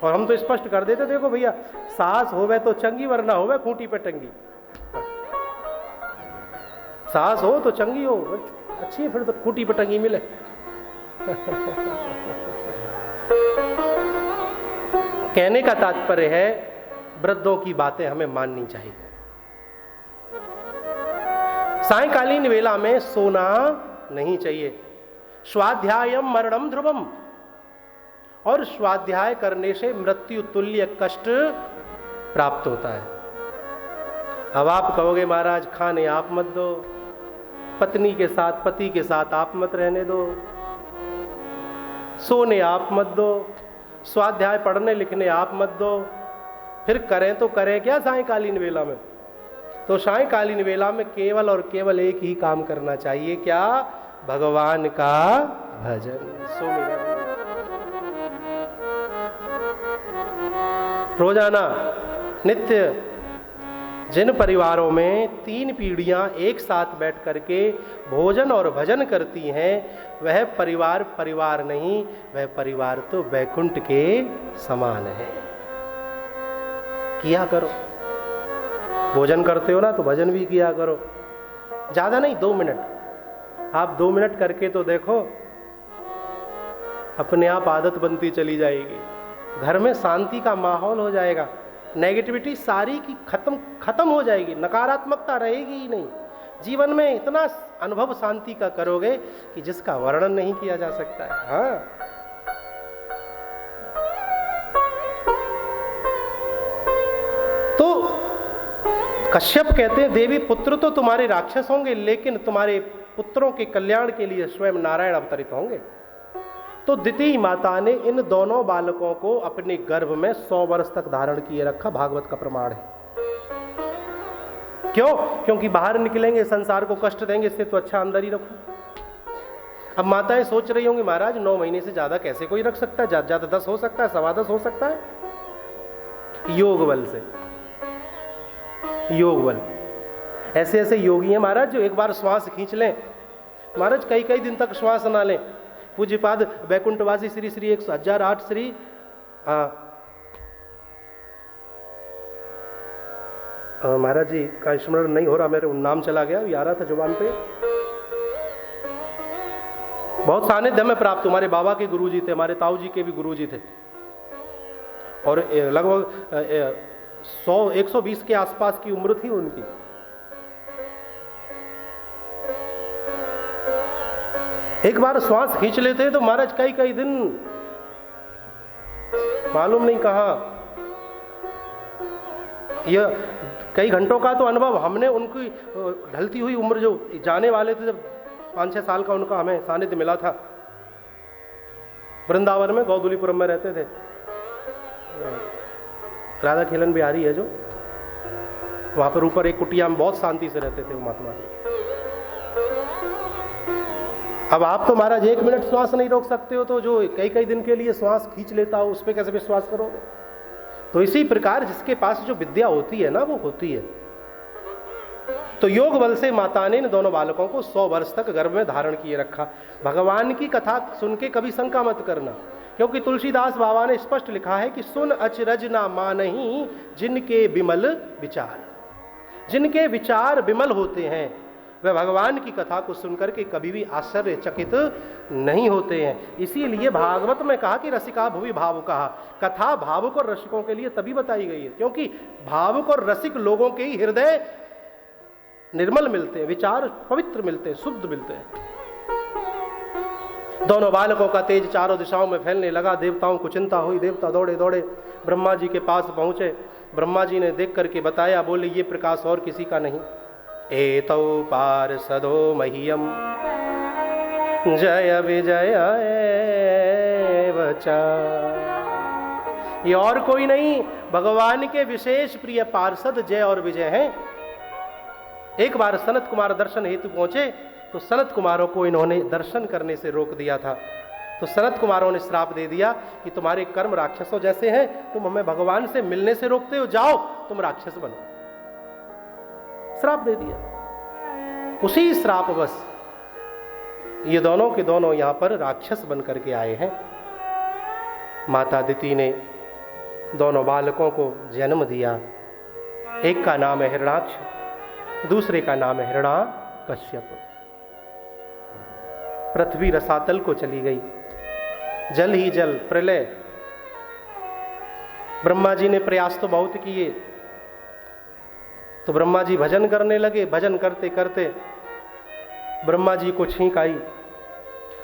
और हम तो स्पष्ट कर देते, देखो भैया सास होवे तो चंगी, वरना होवे खूंटी पे टंगी। सास हो तो चंगी हो, अच्छी है, फिर तो खूंटी पे टंगी मिले। कहने का तात्पर्य है वृद्धों की बातें हमें माननी चाहिए। सायंकालीन वेला में सोना नहीं चाहिए। स्वाध्यायम मरणम ध्रुवम, और स्वाध्याय करने से मृत्यु तुल्य कष्ट प्राप्त होता है। अब आप कहोगे महाराज खाने आप मत दो, पत्नी के साथ पति के साथ आप मत रहने दो, सोने आप मत दो, स्वाध्याय पढ़ने लिखने आप मत दो, फिर करें तो करें क्या सायंकालीन वेला में? तो सायंकालीन वेला में केवल और केवल एक ही काम करना चाहिए, क्या? भगवान का भजन, सुमिरन। रोजाना नित्य जिन परिवारों में 3 पीढ़ियां एक साथ बैठ करके भोजन और भजन करती हैं, वह परिवार परिवार नहीं, वह परिवार तो वैकुंठ के समान है। किया करो, भोजन करते हो ना तो भजन भी किया करो, ज्यादा नहीं, 2 मिनट। आप 2 मिनट करके तो देखो, अपने आप आदत बनती चली जाएगी, घर में शांति का माहौल हो जाएगा, नेगेटिविटी सारी की खत्म हो जाएगी, नकारात्मकता रहेगी ही नहीं। जीवन में इतना अनुभव शांति का करोगे कि जिसका वर्णन नहीं किया जा सकता है। हाँ, तो कश्यप कहते हैं, देवी पुत्र तो तुम्हारे राक्षस होंगे, लेकिन तुम्हारे पुत्रों के कल्याण के लिए स्वयं नारायण अवतरित होंगे। तो द्वितीय माता ने इन दोनों बालकों को अपने गर्भ में 100 वर्ष तक धारण किए रखा, भागवत का प्रमाण है। क्यों? क्योंकि बाहर निकलेंगे संसार को कष्ट देंगे, इससे तो अच्छा अंदर ही रखो। अब माताएं सोच रही होंगी, महाराज 9 महीने से ज्यादा कैसे कोई रख सकता है? ज्यादा 10 हो सकता है, 10.25 हो सकता है। योग बल से, योग बल। ऐसे ऐसे योगी हैं महाराज जो एक बार श्वास खींच लें, महाराज कई कई दिन तक श्वास ना लें। पूज्यपाद वैकुंठवासी श्री श्री 1008 श्री महाराज जी का स्मरण नहीं हो रहा, मेरे नाम चला गया, आ रहा था जुबान पे। बहुत सानिध्य में प्राप्त, हमारे बाबा के गुरुजी थे, हमारे ताऊ जी के भी गुरुजी थे, और लगभग 100-120 के आसपास की उम्र थी उनकी। एक बार श्वास खींच लेते तो महाराज कई कई दिन मालूम नहीं कहां, यह कई घंटों का तो अनुभव हमने उनकी ढलती हुई उम्र, जो जाने वाले थे, जब 5-6 साल का उनका हमें सानिध्य मिला था। वृंदावन में गौदुलीपुरम में रहते थे, राधा खेलन बिहारी है जो, वहां पर ऊपर एक कुटिया में बहुत शांति से रहते थे वो महात्मा जी। अब आप तो महाराज 1 मिनट श्वास नहीं रोक सकते हो, तो जो कई कई दिन के लिए श्वास खींच लेता हो उस पर कैसे विश्वास करोगे? तो इसी प्रकार जिसके पास जो विद्या होती है ना, वो होती है। तो योग बल से माता ने इन दोनों बालकों को 100 वर्ष तक गर्भ में धारण किए रखा। भगवान की कथा सुन के कभी शंका मत करना, क्योंकि तुलसीदास बाबा ने स्पष्ट लिखा है कि सुन अचरज ना मानहि जिनके विमल विचार। जिनके विचार विमल होते हैं वह भगवान की कथा को सुनकर के कभी भी आश्चर्यचकित नहीं होते हैं। इसीलिए भागवत में कहा कि रसिका भुवि भावुकः, कथा भावुक और रसिकों के लिए तभी बताई गई है क्योंकि भावुक और रसिक लोगों के ही हृदय निर्मल मिलते हैं, विचार पवित्र मिलते हैं, शुद्ध मिलते हैं। दोनों बालकों का तेज चारों दिशाओं में फैलने लगा। देवताओं को चिंता हुई, देवता दौड़े दौड़े ब्रह्मा जी के पास पहुंचे। ब्रह्मा जी ने देख करके बताया, बोले ये प्रकाश और किसी का नहीं। एतौ पार्षदो मह्यम जय विजय बचा। ये और कोई नहीं, भगवान के विशेष प्रिय पार्षद जय और विजय हैं। एक बार सनत कुमार दर्शन हेतु पहुंचे तो सनत कुमारों को इन्होंने दर्शन करने से रोक दिया था। तो सनत कुमारों ने श्राप दे दिया कि तुम्हारे कर्म राक्षसों जैसे हैं, तुम हमें भगवान से मिलने से रोकते हो, जाओ तुम राक्षस बनो। श्राप दे दिया। उसी श्रापवश ये दोनों के दोनों यहां पर राक्षस बन करके आए हैं। माता अदिति ने दोनों बालकों को जन्म दिया। एक का नाम है हिरणाक्ष, दूसरे का नाम है हिरण्याकश्यप। पृथ्वी रसातल को चली गई, जल ही जल, प्रलय। ब्रह्मा जी ने प्रयास तो बहुत किए, तो ब्रह्मा जी भजन करने लगे। भजन करते करते ब्रह्मा जी को छींक आई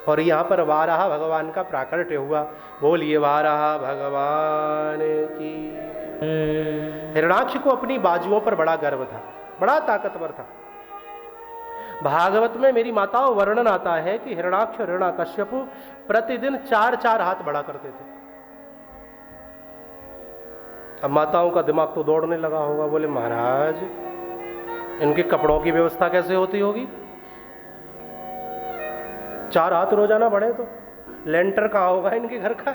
और यहां पर वाराह भगवान का प्राकट्य हुआ। बोलिए वाराह भगवान की। हिरणाक्ष को अपनी बाजुओं पर बड़ा गर्व था, बड़ा ताकतवर था। भागवत में मेरी माताओं वर्णन आता है कि हिरणाक्ष और हिरण्याकश्यप प्रतिदिन 4-4 हाथ बढ़ा करते थे। अब माताओं का दिमाग तो दौड़ने लगा होगा, बोले महाराज इनके कपड़ों की व्यवस्था कैसे होती होगी? 4 हाथ रोजाना बढ़े तो लेंटर कहां होगा इनके घर का?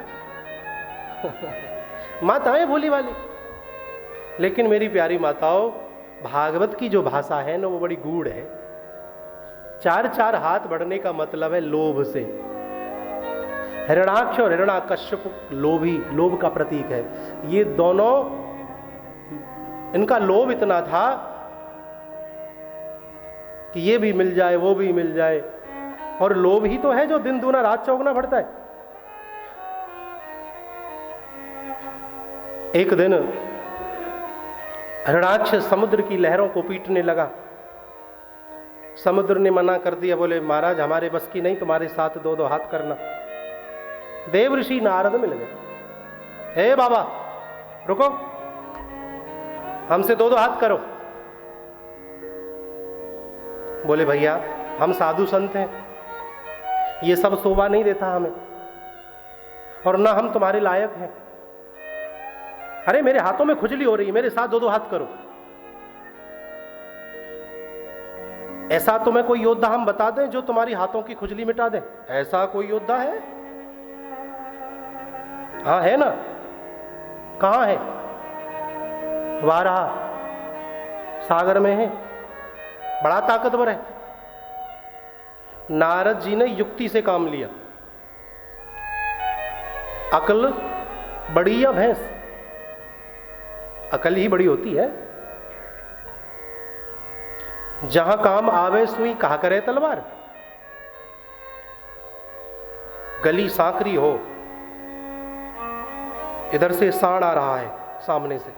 माताएं भोली वाली। लेकिन मेरी प्यारी माताओं, भागवत की जो भाषा है ना वो बड़ी गूढ़ है। 4-4 हाथ बढ़ने का मतलब है लोभ से। हिरणाक्ष और हिरण्याकश्यप लोभी, लोभ का प्रतीक है। ये दोनों, इनका लोभ इतना था कि ये भी मिल जाए वो भी मिल जाए। और लोभ ही तो है जो दिन दूना रात चौगुना बढ़ता है। एक दिन हिरणाक्ष समुद्र की लहरों को पीटने लगा। समुद्र ने मना कर दिया, बोले महाराज हमारे बस की नहीं, तुम्हारे साथ 2-2 हाथ करना। देव ऋषि नारद मिल गए। हे बाबा रुको, हमसे 2-2 हाथ करो। बोले भैया हम साधु संत हैं, ये सब शोभा नहीं देता हमें, और ना हम तुम्हारे लायक हैं। अरे मेरे हाथों में खुजली हो रही है, मेरे साथ 2-2 हाथ करो। ऐसा तुम्हें कोई योद्धा हम बता दें जो तुम्हारी हाथों की खुजली मिटा दे? ऐसा कोई योद्धा है? हाँ है ना? कहां है? वाराह सागर में है, बड़ा ताकतवर है। नारद जी ने युक्ति से काम लिया। अकल बड़ी या भैंस? अकल ही बड़ी होती है। जहां काम आवे सुई कहा करे तलवार। गली सांकरी हो, इधर से सांड आ रहा है सामने से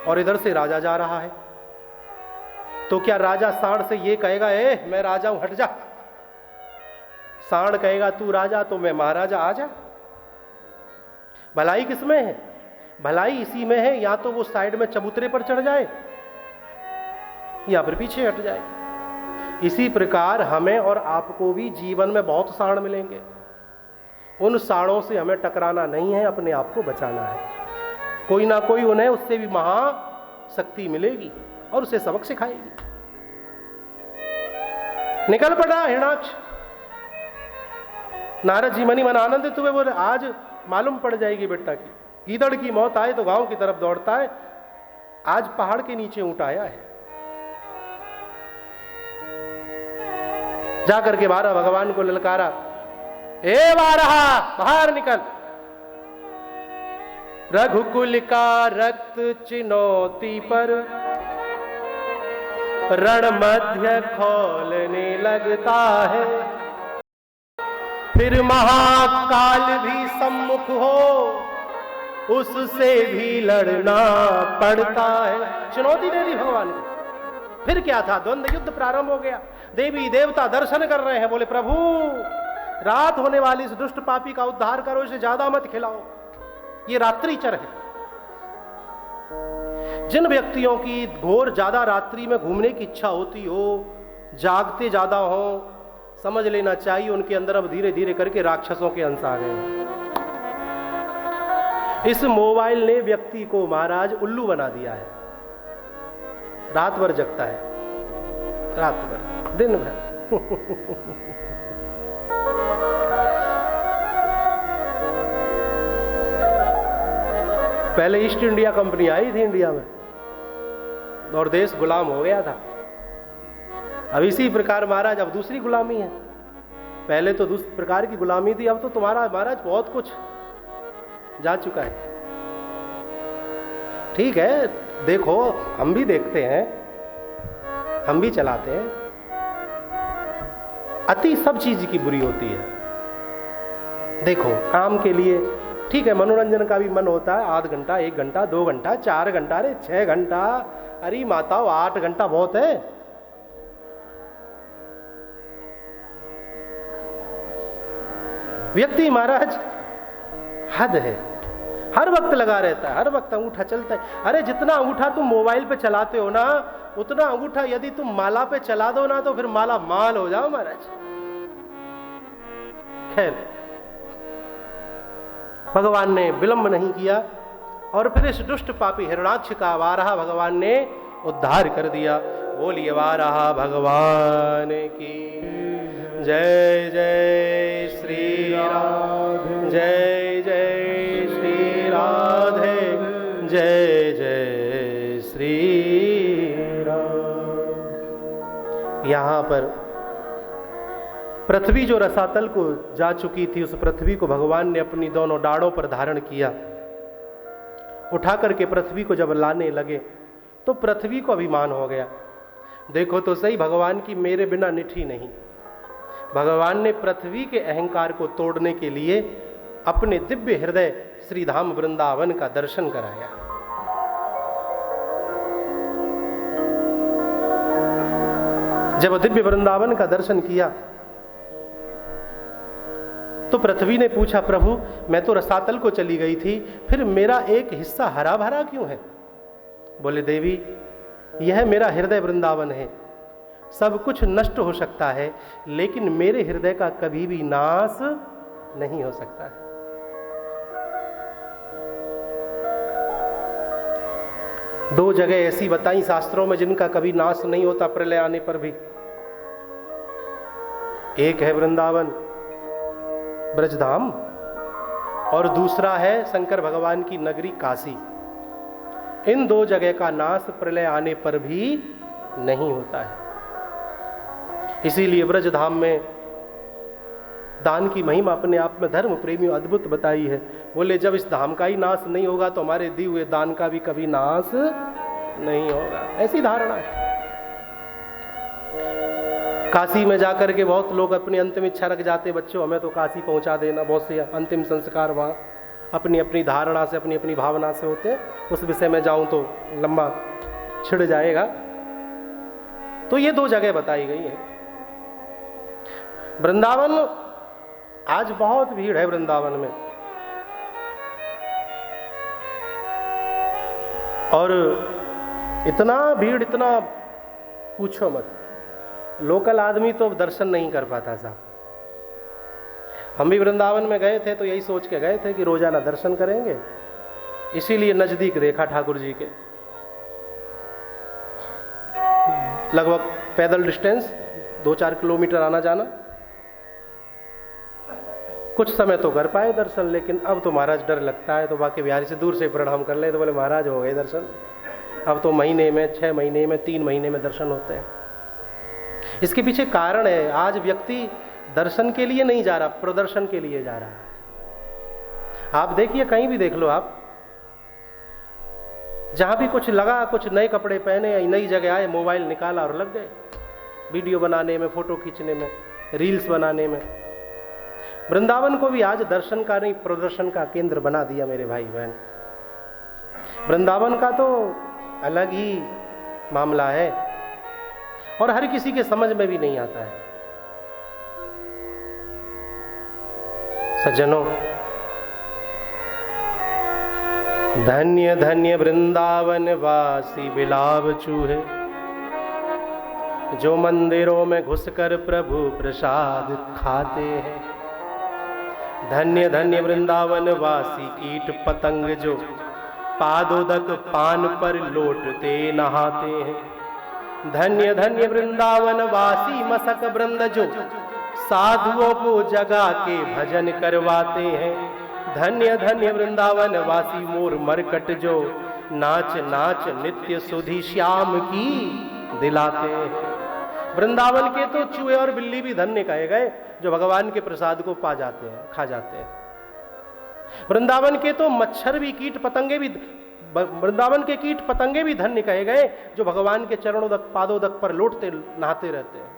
और इधर से राजा जा रहा है, तो क्या राजा सांड से ये कहेगा ए मैं राजा हूं हट जा? सांड कहेगा तू राजा तो मैं महाराजा आ जा। भलाई किसमें है? भलाई इसी में है, या तो वो साइड में चबूतरे पर चढ़ जाए या फिर पीछे हट जाए। इसी प्रकार हमें और आपको भी जीवन में बहुत सांड मिलेंगे। उन सांडों से हमें टकराना नहीं है, अपने आप को बचाना है। कोई ना कोई उन्हें उससे भी महाशक्ति मिलेगी और उसे सबक सिखाएगी। निकल पड़ा हिरणाक्ष। नारद जी मनी मन आनंदित हुए, बोले आज मालूम पड़ जाएगी बेटा की। गीदड़ की मौत आए तो गांव की तरफ दौड़ता है, आज पहाड़ के नीचे ऊँट आया है। जाकर के वाराह भगवान को ललकारा, ए वाराह बाहर निकल। रघुकुल का रक्त चिनौती पर रण मध्य खोलने लगता है, फिर महाकाल भी सम्मुख हो उससे भी लड़ना पड़ता है। चुनौती दे दी भगवान को। फिर क्या था? द्वंद्व युद्ध प्रारंभ हो गया। देवी देवता दर्शन कर रहे हैं, बोले प्रभु रात होने वाली इस दुष्ट पापी का उद्धार करो, इसे ज्यादा मत खिलाओ, ये रात्रिचर है। जिन व्यक्तियों की घोर ज़्यादा रात्रि में घूमने की इच्छा होती हो, जागते ज़्यादा हो, समझ लेना चाहिए उनके अंदर अब धीरे धीरे करके राक्षसों के अंश आ गए। इस मोबाइल ने व्यक्ति को महाराज उल्लू बना दिया है। रात भर जगता है, रात भर, दिन भर। पहले ईस्ट इंडिया कंपनी आई थी इंडिया में और देश गुलाम हो गया था। अब इसी प्रकार महाराज अब दूसरी गुलामी है। पहले तो दूसरी प्रकार की गुलामी थी, अब तो तुम्हारा महाराज बहुत कुछ जा चुका है। ठीक है, देखो हम भी देखते हैं, हम भी चलाते हैं। अति सब चीज की बुरी होती है। देखो काम के लिए ठीक है, मनोरंजन का भी मन होता है, आध घंटा, 1 घंटा, 2 घंटा, 4 घंटा, अरे 6 घंटा, अरे माताओ 8 घंटा बहुत है। व्यक्ति महाराज हद है, हर वक्त लगा रहता है, हर वक्त अंगूठा चलता है। अरे जितना अंगूठा तुम मोबाइल पे चलाते हो ना, उतना अंगूठा यदि तुम माला पे चला दो ना तो फिर माला माल हो जाओ महाराज। खैर, भगवान ने विलंब नहीं किया और फिर इस दुष्ट पापी हिरणाक्ष का वाराह भगवान ने उद्धार कर दिया। बोलिए वाराह भगवान की जय। जय श्री राधे, जय जय श्री राधे, जय जय श्री राम। यहाँ पर पृथ्वी जो रसातल को जा चुकी थी, उस पृथ्वी को भगवान ने अपनी दोनों डाढ़ों पर धारण किया। उठा करके पृथ्वी को जब लाने लगे तो पृथ्वी को अभिमान हो गया। देखो तो सही, भगवान की मेरे बिना निठी नहीं। भगवान ने पृथ्वी के अहंकार को तोड़ने के लिए अपने दिव्य हृदय श्री धाम वृंदावन का दर्शन कराया। जब दिव्य वृंदावन का दर्शन किया तो पृथ्वी ने पूछा, प्रभु मैं तो रसातल को चली गई थी, फिर मेरा एक हिस्सा हरा भरा क्यों है? बोले देवी, यह मेरा हृदय वृंदावन है। सब कुछ नष्ट हो सकता है लेकिन मेरे हृदय का कभी भी नाश नहीं हो सकता है। दो जगह ऐसी बताई शास्त्रों में जिनका कभी नाश नहीं होता प्रलय आने पर भी। एक है वृंदावन ब्रजधाम और दूसरा है शंकर भगवान की नगरी काशी। इन दो जगह का नाश प्रलय आने पर भी नहीं होता है। इसीलिए ब्रजधाम में दान की महिमा अपने आप में धर्म प्रेमियों अद्भुत बताई है। बोले जब इस धाम का ही नाश नहीं होगा तो हमारे दिए हुए दान का भी कभी नाश नहीं होगा, ऐसी धारणा है। काशी में जाकर के बहुत लोग अपनी अंतिम इच्छा रख जाते, बच्चों हमें तो काशी पहुंचा देना। बहुत से अंतिम संस्कार वहाँ अपनी अपनी धारणा से, अपनी अपनी भावना से होते हैं। उस विषय में जाऊं तो लंबा छिड़ जाएगा। तो ये दो जगह बताई गई है। वृंदावन, आज बहुत भीड़ है वृंदावन में और इतना भीड़, इतना पूछो मत। लोकल आदमी तो दर्शन नहीं कर पाता साहब। हम भी वृंदावन में गए थे तो यही सोच के गए थे कि रोजाना दर्शन करेंगे, इसीलिए नजदीक देखा ठाकुर जी के। लगभग पैदल डिस्टेंस 2-4 किलोमीटर आना जाना। कुछ समय तो कर पाए दर्शन, लेकिन अब तो महाराज डर लगता है। तो बाकी बिहारी से दूर से प्रणाम कर ले तो बोले महाराज हो गए दर्शन। अब तो महीने में, 6 महीने में, 3 महीने में दर्शन होते हैं। इसके पीछे कारण है, आज व्यक्ति दर्शन के लिए नहीं जा रहा, प्रदर्शन के लिए जा रहा है। आप देखिए, कहीं भी देख लो आप, जहां भी कुछ लगा, कुछ नए कपड़े पहने, नई जगह आए, मोबाइल निकाला और लग गए वीडियो बनाने में, फोटो खींचने में, रील्स बनाने में। वृंदावन को भी आज दर्शन का नहीं, प्रदर्शन का केंद्र बना दिया मेरे भाई बहन। वृंदावन का तो अलग ही मामला है और हर किसी के समझ में भी नहीं आता है। सज्जनों, धन्य धन्य वृंदावन वासी बिलाव चूहे, जो मंदिरों में घुसकर प्रभु प्रसाद खाते हैं। धन्य धन्य वृंदावन वासी कीट पतंग, जो पादोदक पान पर लौटते नहाते हैं। धन्य धन्य वृंदावन वासी मसक वृंद, जो साधुओं को जगा के भजन करवाते हैं। धन्य धन्य वृंदावन वासी मोर मरकट, जो नाच नाच नित्य सुधि श्याम की दिलाते हैं। वृंदावन के तो चूहे और बिल्ली भी धन्य कहे गए, जो भगवान के प्रसाद को पा जाते हैं, खा जाते हैं। वृंदावन के तो मच्छर भी, कीट पतंगे भी, वृंदावन के कीट पतंगे भी धन्य कहे गए, जो भगवान के चरणोदक पादोदक पर लौटते नहाते रहते हैं।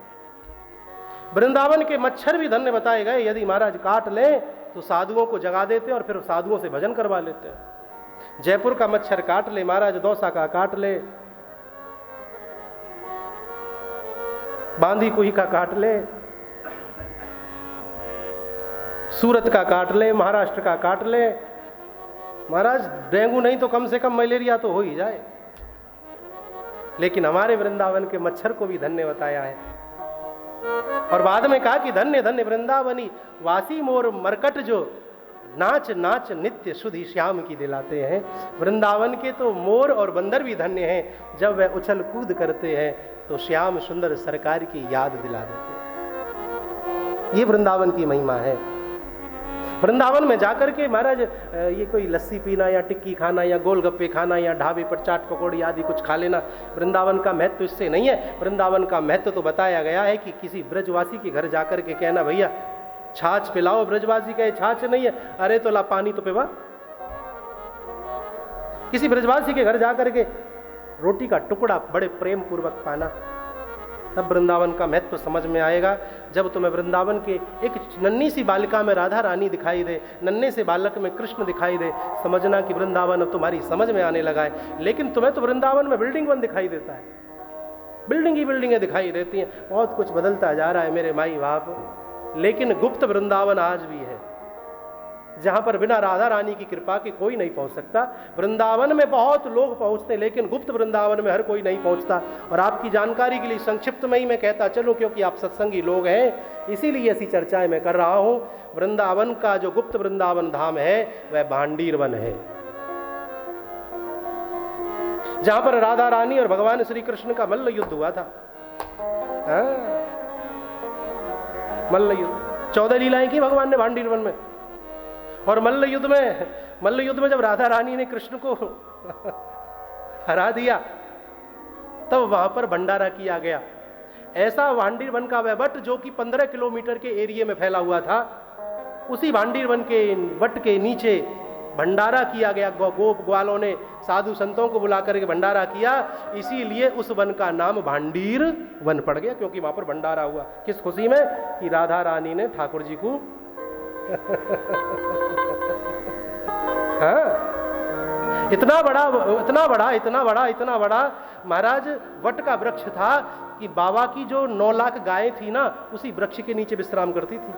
वृंदावन के मच्छर भी धन्य बताए गए, यदि महाराज काट लें तो साधुओं को जगा देते हैं और फिर साधुओं से भजन करवा लेते हैं। जयपुर का मच्छर काट ले महाराज, दौसा का काट ले, बांदी कुही का काट ले, सूरत का काट ले, महाराष्ट्र का काट ले, महाराज डेंगू नहीं तो कम से कम मलेरिया तो हो ही जाए। लेकिन हमारे वृंदावन के मच्छर को भी धन्य बताया है। और बाद में कहा कि धन्य धन्य वृंदावनी वासी मोर मरकट, जो नाच नाच नित्य सुधि श्याम की दिलाते हैं। वृंदावन के तो मोर और बंदर भी धन्य हैं, जब वह उछल कूद करते हैं तो श्याम सुंदर सरकार की याद दिला देते हैं। ये वृंदावन की महिमा है। वृंदावन में जाकर के महाराज ये कोई लस्सी पीना या टिक्की खाना या गोलगप्पे खाना या ढाबे पर चाट पकौड़ी आदि कुछ खा लेना, वृंदावन का महत्व इससे नहीं है। वृंदावन का महत्व तो बताया गया है कि किसी ब्रजवासी के घर जाकर के कहना, भैया छाछ पिलाओ, ब्रजवासी कहे छाछ नहीं है, अरे तो ला पानी तो पिवा। किसी ब्रजवासी के घर जाकर के रोटी का टुकड़ा बड़े प्रेम पूर्वक पाना, तब वृंदावन का महत्व समझ में आएगा। जब तुम्हें वृंदावन के एक नन्ही सी बालिका में राधा रानी दिखाई दे, नन्हे से बालक में कृष्ण दिखाई दे, समझना कि वृंदावन अब तुम्हारी समझ में आने लगा है। लेकिन तुम्हें तो वृंदावन में बिल्डिंग वन दिखाई देता है, बिल्डिंग ही बिल्डिंगें दिखाई देती हैं, बहुत कुछ बदलता जा रहा है मेरे माई बाप। लेकिन गुप्त वृंदावन आज भी है, जहां पर बिना राधा रानी की कृपा के कोई नहीं पहुंच सकता। वृंदावन में बहुत लोग पहुंचते, लेकिन गुप्त वृंदावन में हर कोई नहीं पहुंचता। और आपकी जानकारी के लिए संक्षिप्त में ही मैं कहता चलूं, क्योंकि आप सत्संगी लोग हैं, इसीलिए ऐसी चर्चाएं मैं कर रहा हूं। वृंदावन का जो गुप्त वृंदावन धाम है वह भांडीर वन है, जहां पर राधा रानी और भगवान श्री कृष्ण का मल्ल युद्ध हुआ था। मल्ल युद्ध 14 लीलाएं की भगवान ने भांडीर वन में। और मल्ल युद्ध में जब राधा रानी ने कृष्ण को हरा दिया, तब वहां पर भंडारा किया गया। ऐसा भांडीर वन का वह वट, जो कि 15 किलोमीटर के एरिया में फैला हुआ था, उसी भांडीर वन के वट के नीचे भंडारा किया गया। गोप ग्वालों ने साधु संतों को बुला करके भंडारा किया, इसीलिए उस वन का नाम भांडीर वन पड़ गया, क्योंकि वहां पर भंडारा हुआ। किस खुशी में? कि राधा रानी ने ठाकुर जी को हाँ, इतना बड़ा महाराज वट का वृक्ष था कि बाबा की जो 9 लाख गायें थी ना, उसी वृक्ष के नीचे विश्राम करती थी।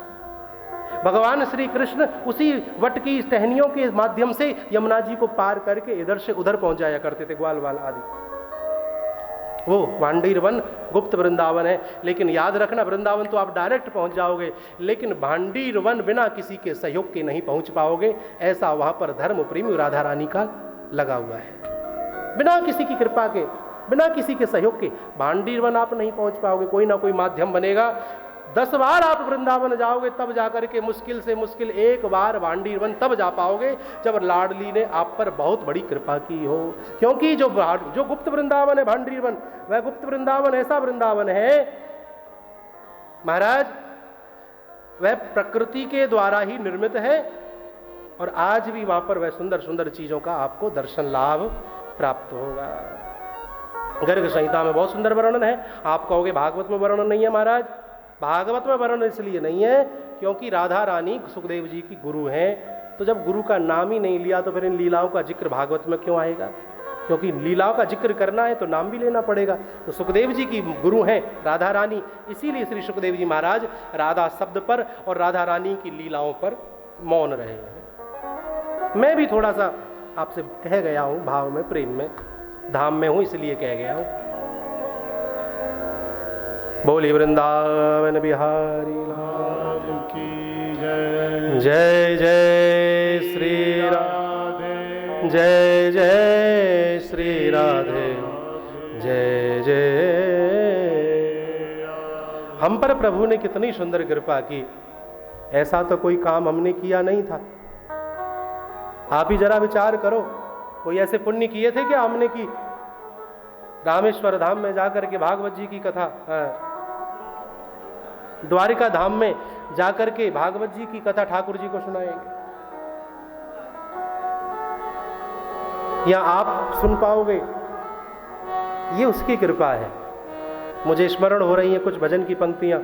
भगवान श्री कृष्ण उसी वट की टहनियों के माध्यम से यमुना जी को पार करके इधर से उधर पहुंच जाया करते थे, ग्वाल वाल आदि। वो भांडीर वन गुप्त वृंदावन है। लेकिन याद रखना, वृंदावन तो आप डायरेक्ट पहुंच जाओगे, लेकिन भांडीर वन बिना किसी के सहयोग के नहीं पहुंच पाओगे। ऐसा वहां पर धर्म प्रेमी राधा रानी का लगा हुआ है। बिना किसी की कृपा के, बिना किसी के सहयोग के भांडीर वन आप नहीं पहुंच पाओगे। कोई ना कोई माध्यम बनेगा। 10 बार आप वृंदावन जाओगे तब जाकर के मुश्किल से मुश्किल 1 बार भांडीर वन तब जा पाओगे, जब लाडली ने आप पर बहुत बड़ी कृपा की हो। क्योंकि जो गुप्त वृंदावन है भांडीर वन, वह गुप्त वृंदावन ऐसा वृंदावन है महाराज, वह प्रकृति के द्वारा ही निर्मित है। और आज भी वहां पर वह सुंदर सुंदर चीजों का आपको दर्शन लाभ प्राप्त होगा। गर्ग संहिता में बहुत सुंदर वर्णन है। आप कहोगे भागवत में वर्णन नहीं है महाराज। भागवत में वर्णन इसलिए नहीं है क्योंकि राधा रानी सुखदेव जी की गुरु हैं। तो जब गुरु का नाम ही नहीं लिया तो फिर इन लीलाओं का जिक्र भागवत में क्यों आएगा? क्योंकि लीलाओं का जिक्र करना है तो नाम भी लेना पड़ेगा। तो सुखदेव जी की गुरु हैं राधा रानी, इसीलिए श्री सुखदेव जी महाराज राधा शब्द पर और राधा रानी की लीलाओं पर मौन रहे हैं। मैं भी थोड़ा सा आपसे कह गया हूँ भाव में, प्रेम में, धाम में हूँ इसलिए कह गया हूँ। बोली वृंदावन बिहारी लाल की जय। जय जय श्री राधे, जय जय श्री राधे, जय जय। हम पर प्रभु ने कितनी सुंदर कृपा की। ऐसा तो कोई काम हमने किया नहीं था। आप ही जरा विचार करो, कोई ऐसे पुण्य किए थे क्या हमने की? रामेश्वर धाम में जाकर के भागवत जी की कथा, द्वारिका धाम में जाकर के भागवत जी की कथा ठाकुर जी को सुनाएंगे, या आप सुन पाओगे? ये उसकी कृपा है। मुझे स्मरण हो रही हैं कुछ भजन की पंक्तियां।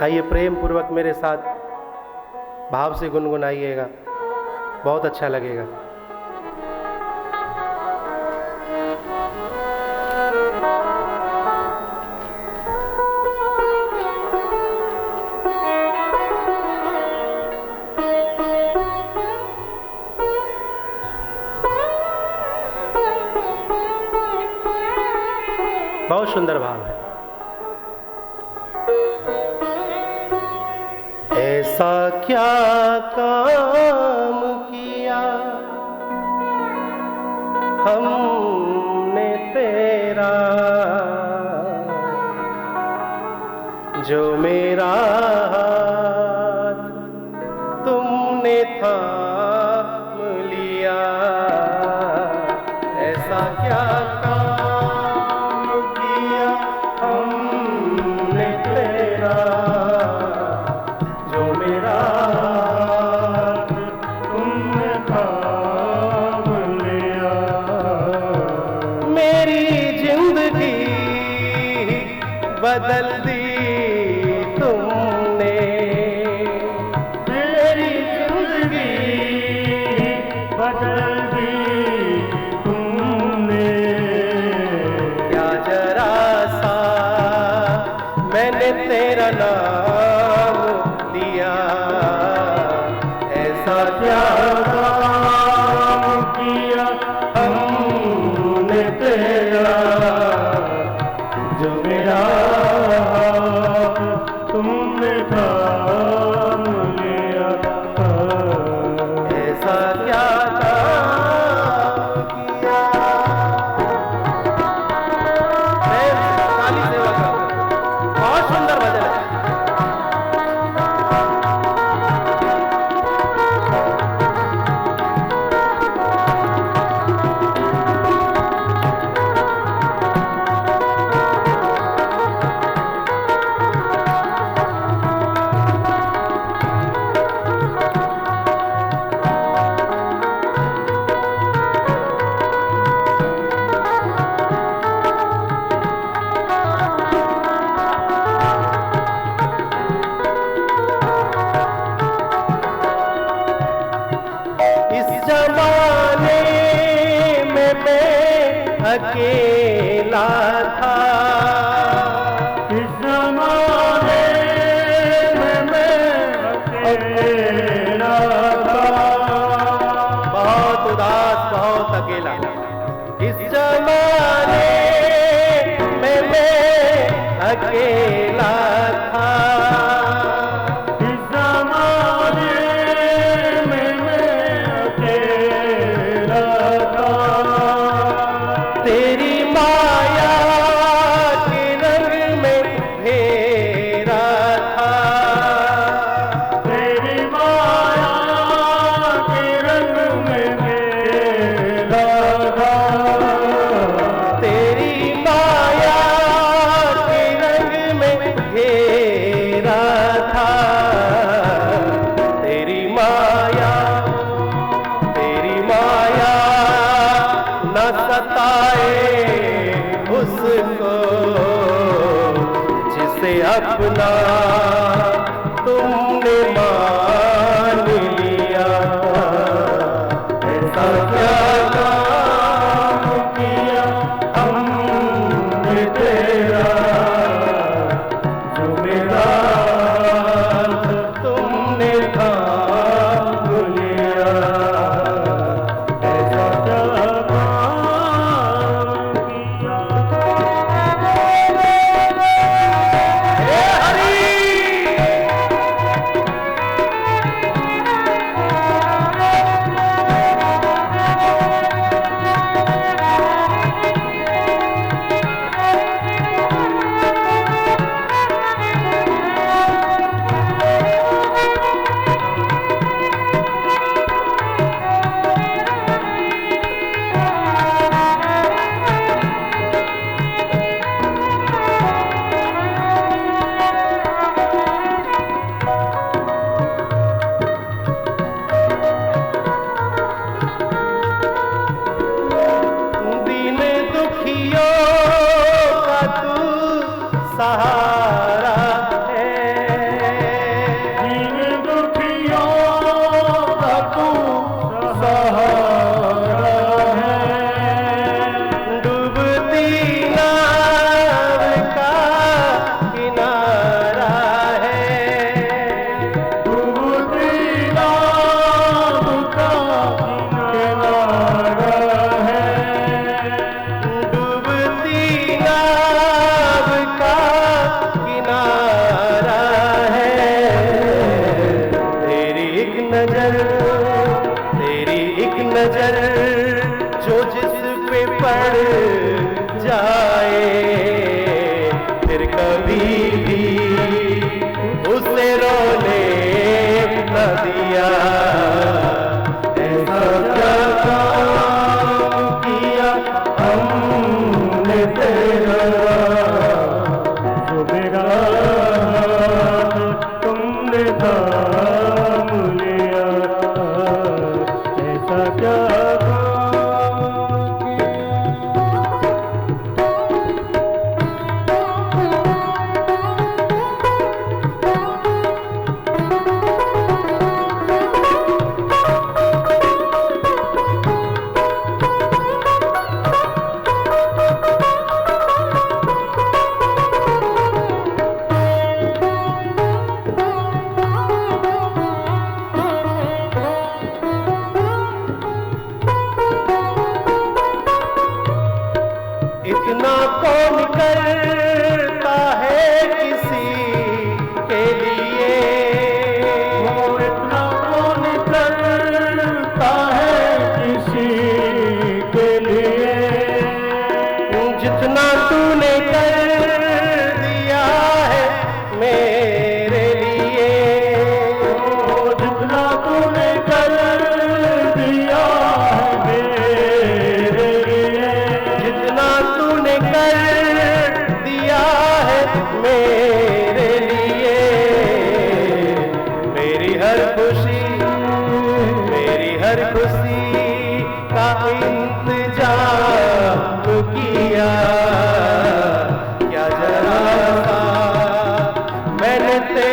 आइए प्रेम पूर्वक मेरे साथ भाव से गुनगुनाइएगा, बहुत अच्छा लगेगा। बहुत सुंदर भाव है। ऐसा क्या काम किया हमने तेरा, जो मेरा हाथ तुमने थाम लिया। ऐसा क्या काम किया हमने तेरा, जो मेरा हाथ तुमने थाम लिया। मेरी जिंदगी बदल दी तुमने, मेरी जिंदगी बदल दी तुमने। क्या जरा सा मैंने तेरा नाम लिया, ऐसा क्या काम किया हमने तेरा, जो मेरा हाथ तुमने थाम लिया। ऐसा क्या काम किया। प्रेम से काली सेवा करते, बहुत सुंदर भजन है। इस जमाने में मैं अकेला था, इस जमाने में मैं अकेला था, बहुत उदास, बहुत अकेला। इस जमाने में मैं अकेला था, इस जमाने में मैं अकेला था। तेरी माया के रंग में घेरा था, तेरी माया के रंग में घेरा था। तेरी माया के रंग में घेरा था। तेरी माया न सताए उसको, जिसे अपना तुमने मान लिया। ऐसा क्या काम किया हमने तेरा, जो मेरा हाथ तुमने थाम लिया।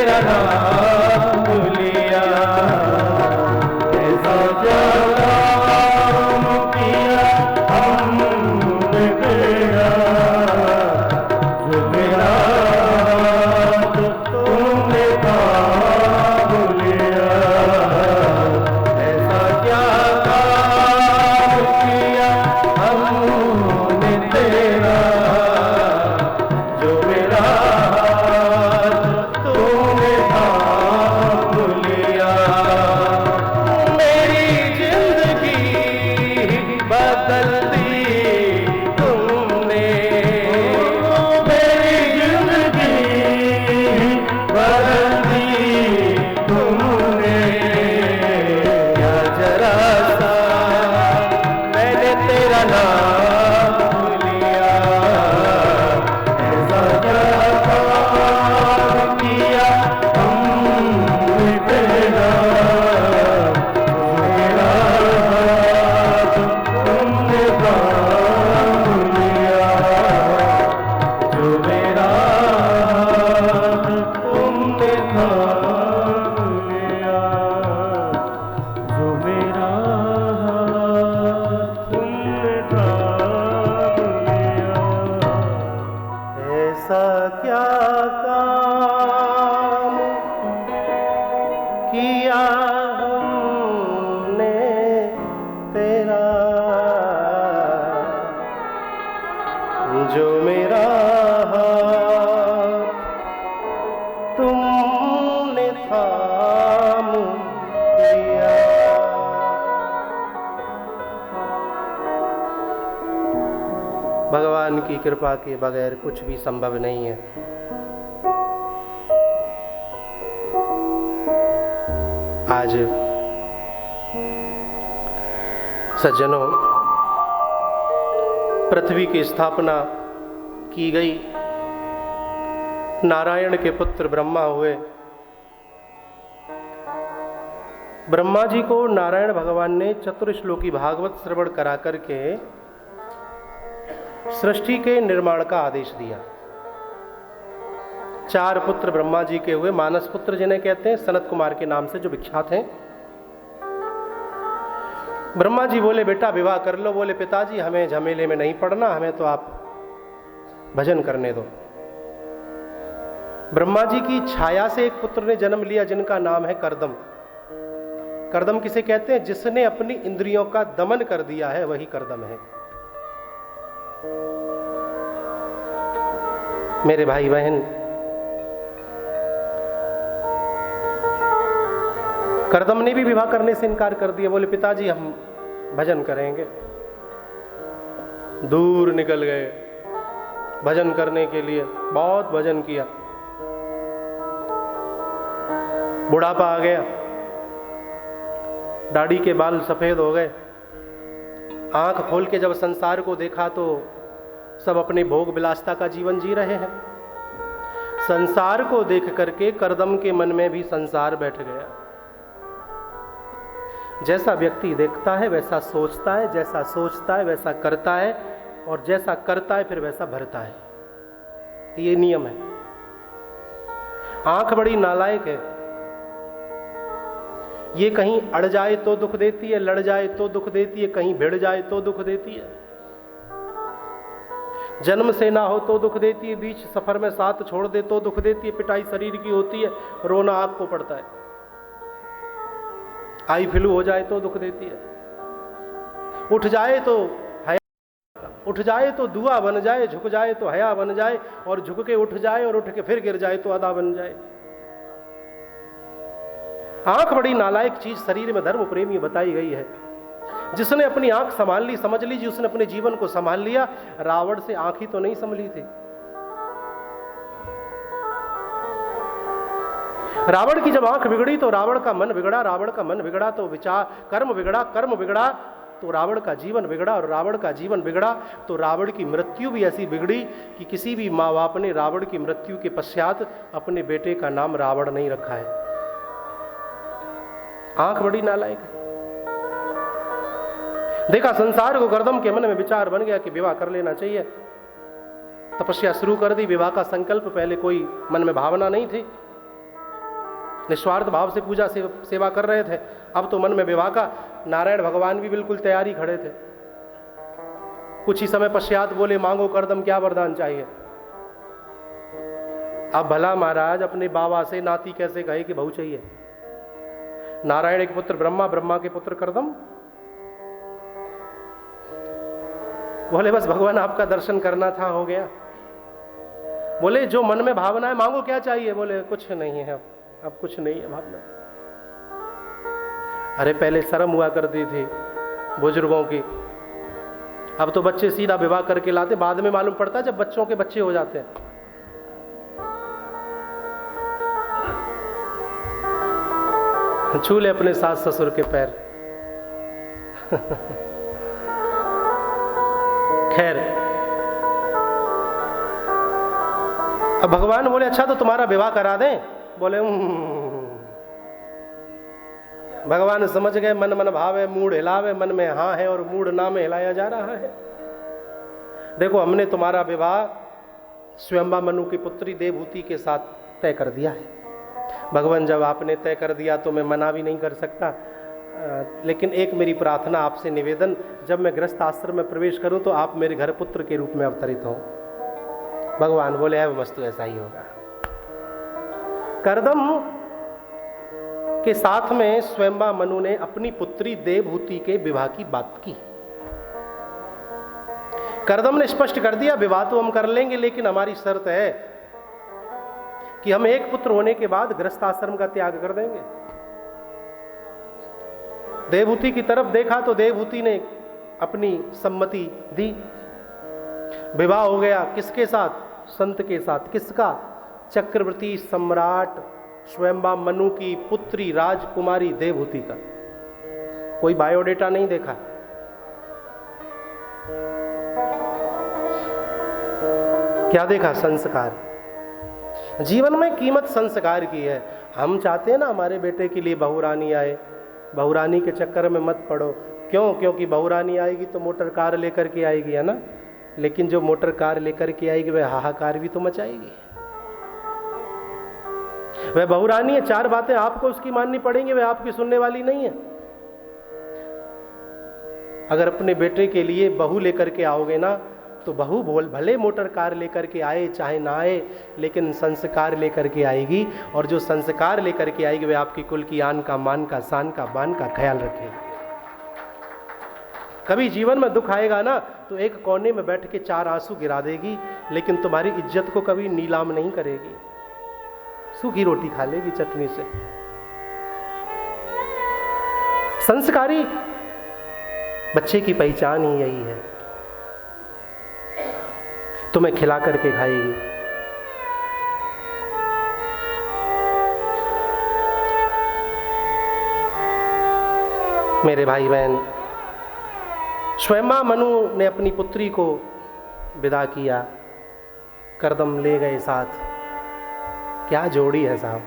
तेरा नाम लिया, ऐसा क्या काम किया हमने तेरा, जो मेरा तो तुमने काम लिया, ऐसा क्या काम किया हमने तेरा, जो मेरा तुमने थाम लिया। मेरी जिंदगी बदल दी तुमने, मेरी जिंदगी बदल दी तुमने, क्या जरा सा मैंने तेरा नाम लिया, ऐसा क्या काम किया हमने तेरा, मेरा तुमने काम लिया, जो मेरा तुमने काम लिया, जो मेरा तुमने काम लिया, ऐसा क्या काम किया हमने तेरा, जो मेरा हाथ तुमने थाम लिया। भगवान की कृपा के बगैर कुछ भी संभव नहीं है। आज सज्जनों, पृथ्वी की स्थापना की गई, नारायण के पुत्र ब्रह्मा हुए। ब्रह्मा जी को नारायण भगवान ने चतुर्श्लोकी भागवत श्रवण करा करके सृष्टि के निर्माण का आदेश दिया। 4 पुत्र ब्रह्मा जी के हुए, मानस पुत्र जिन्हें कहते हैं, सनत कुमार के नाम से जो विख्यात हैं। ब्रह्मा जी बोले बेटा विवाह कर लो। बोले पिताजी हमें झमेले में नहीं पड़ना, हमें तो आप भजन करने दो। ब्रह्मा जी की छाया से एक पुत्र ने जन्म लिया जिनका नाम है करदम। करदम किसे कहते हैं? जिसने अपनी इंद्रियों का दमन कर दिया है वही करदम है। मेरे भाई बहन, करदम ने भी विवाह करने से इनकार कर दिया। बोले पिताजी हम भजन करेंगे। दूर निकल गए भजन करने के लिए, बहुत भजन किया। बुढ़ापा आ गया, दाढ़ी के बाल सफेद हो गए। आंख खोल के जब संसार को देखा तो सब अपने भोग विलासता का जीवन जी रहे हैं। संसार को देख करके करदम के मन में भी संसार बैठ गया। जैसा व्यक्ति देखता है वैसा सोचता है, जैसा सोचता है वैसा करता है, और जैसा करता है फिर वैसा भरता है। ये नियम है। आंख बड़ी नालायक है। ये कहीं अड़ जाए तो दुख देती है, लड़ जाए तो दुख देती है, कहीं भिड़ जाए तो दुख देती है। जन्म से ना हो तो दुख देती है, बीच सफर में साथ छोड़ दे तो दुख देती है। पिटाई शरीर की होती है, रोना आग को पड़ता है। आई फ्लू हो जाए तो दुख देती है। उठ जाए तो हया, उठ जाए तो दुआ बन जाए, झुक जाए तो हया बन जाए, और झुक के उठ जाए और उठ के फिर गिर जाए तो अदा बन जाए। आंख बड़ी नालायक चीज शरीर में धर्म प्रेमी बताई गई है। जिसने अपनी आंख संभाल ली, समझ लीजिए उसने अपने जीवन को संभाल लिया। रावण से आंख ही तो नहीं संभली थी। रावण की जब आंख बिगड़ी तो रावण का मन बिगड़ा, रावण का मन बिगड़ा तो विचार कर्म बिगड़ा, कर्म बिगड़ा तो रावण का जीवन बिगड़ा, और रावण का जीवन बिगड़ा तो रावण की मृत्यु भी ऐसी बिगड़ी कि किसी भी माँ बाप ने रावण की मृत्यु के पश्चात अपने बेटे का नाम रावण नहीं रखा है। आंख बड़ी नालायक है। देखा संसार को, करदम के मन में विचार बन गया कि विवाह कर लेना चाहिए। तपस्या शुरू कर दी, विवाह का संकल्प। पहले कोई मन में भावना नहीं थी। निस्वार्थ भाव से पूजा सेवा कर रहे थे। अब तो मन में विवाह का, नारायण भगवान भी बिल्कुल तैयारी खड़े थे। कुछ ही समय पश्चात बोले, मांगो करदम क्या वरदान चाहिए। अब भला महाराज अपने बाबा से नाती कैसे कहे कि बहू चाहिए। नारायण के पुत्र ब्रह्मा, ब्रह्मा के पुत्र करदम। बोले बस भगवान आपका दर्शन करना था, हो गया। बोले जो मन में भावना है मांगो क्या चाहिए। बोले कुछ नहीं है, अब कुछ नहीं है भावना। अरे पहले शर्म हुआ करती थी बुजुर्गों की, अब तो बच्चे सीधा विवाह करके लाते, बाद में मालूम पड़ता है जब बच्चों के बच्चे हो जाते हैं। छू ले अपने सास ससुर के पैर। खैर, अब भगवान बोले अच्छा तो तुम्हारा विवाह करा दें। बोले भगवान समझ गए मन मन भावे मूड हिलावे, मन में हाँ है और मूड ना में हिलाया जा रहा है। देखो हमने तुम्हारा विवाह स्वयंबा मनु की पुत्री देवहूति के साथ तय कर दिया है। भगवान जब आपने तय कर दिया तो मैं मना भी नहीं कर सकता, लेकिन एक मेरी प्रार्थना आपसे निवेदन, जब मैं गृहस्थ आश्रम में प्रवेश करूं तो आप मेरे घर पुत्र के रूप में अवतरित हों। भगवान बोले है वस्तु ऐसा ही होगा। करदम के साथ में स्वयंबा मनु ने अपनी पुत्री देवहूति के विवाह की बात की। करदम ने स्पष्ट कर दिया विवाह तो हम कर लेंगे, लेकिन हमारी शर्त है कि हम एक पुत्र होने के बाद गृहस्थ आश्रम का त्याग कर देंगे। देवहूति की तरफ देखा तो देवहूति ने अपनी सम्मति दी। विवाह हो गया किसके साथ? संत के साथ। किसका? चक्रवर्ती सम्राट स्वयंबा मनु की पुत्री राजकुमारी देवहूति का। कोई बायोडेटा नहीं देखा। क्या देखा? संस्कार। जीवन में कीमत संस्कार की है। हम चाहते हैं ना हमारे बेटे के लिए बहुरानी आए, बहुरानी के चक्कर में मत पड़ो। क्यों? क्योंकि बहुरानी आएगी तो मोटर कार लेकर के आएगी, है ना, लेकिन जो मोटर कार लेकर के आएगी वह हाहाकार भी तो मचाएगी। वह बहुरानी है, चार बातें आपको उसकी माननी पड़ेंगी, वह आपकी सुनने वाली नहीं है। अगर अपने बेटे के लिए बहू लेकर के आओगे ना तो बहू भले मोटर कार लेकर के आए चाहे ना आए, लेकिन संस्कार लेकर के आएगी, और जो संस्कार लेकर के आएगी वह आपकी कुल की आन का, मान का, शान का, बान का ख्याल रखेगी। कभी जीवन में दुख आएगा ना तो एक कोने में बैठ के चार आंसू गिरा देगी, लेकिन तुम्हारी इज्जत को कभी नीलाम नहीं करेगी। सूखी रोटी खा लेगी चटनी से। संस्कारी बच्चे की पहचान ही यही है, तुम्हें खिला करके खाएगी। मेरे भाई बहन, स्वयंबा मनु ने अपनी पुत्री को विदा किया, करदम ले गए साथ। क्या जोड़ी है साहब।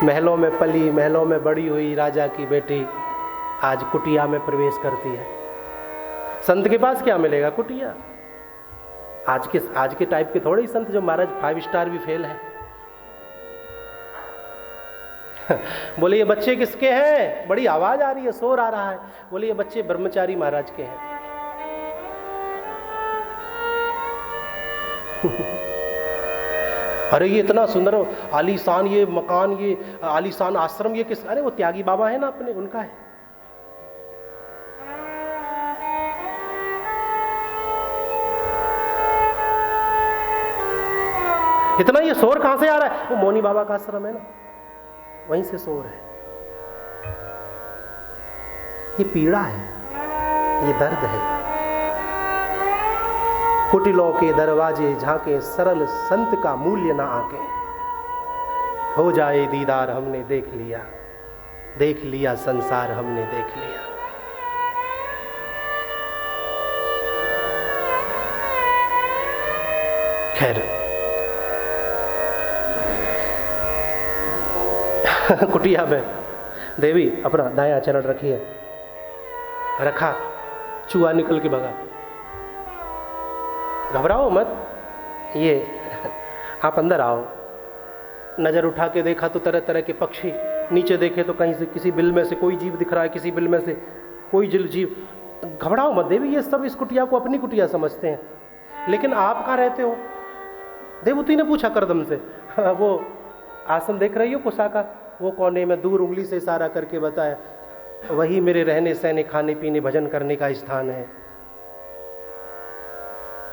महलों में पली, महलों में बड़ी हुई राजा की बेटी आज कुटिया में प्रवेश करती है। संत के पास क्या मिलेगा? कुटिया। आज के टाइप के थोड़े ही संत जो महाराज 5 स्टार भी फेल है। बोले ये बच्चे किसके हैं? बड़ी आवाज आ रही है, शोर आ रहा है। बोले ये बच्चे ब्रह्मचारी महाराज के हैं। अरे ये इतना सुंदर आलीशान ये मकान, ये आलीशान आश्रम, ये किस? अरे वो त्यागी बाबा है ना अपने, उनका है। इतना ये शोर कहां से आ रहा है? वो मौनी बाबा का आश्रम है ना, वहीं से शोर है। ये पीड़ा है, ये दर्द है। कुटिलों के दरवाजे झांके, सरल संत का मूल्य ना आके। हो जाए दीदार हमने देख लिया संसार हमने देख लिया। खैर, कुटिया में देवी अपना दायां चरण रखिए, रखा, चूहा निकल के भगा। घबराओ मत, ये आप अंदर आओ। नज़र उठा के देखा तो तरह तरह के पक्षी, नीचे देखे तो कहीं से किसी बिल में से कोई जीव दिख रहा है, किसी बिल में से कोई जीव। घबराओ मत देवी, ये सब इस कुटिया को अपनी कुटिया समझते हैं, लेकिन आप कहाँ रहते हो? देवहूति ने पूछा करदम से। वो आसन देख रही हो कुशा का, वो कोने में दूर उंगली से इशारा करके बताया, वही मेरे रहने सहने खाने पीने भजन करने का स्थान है।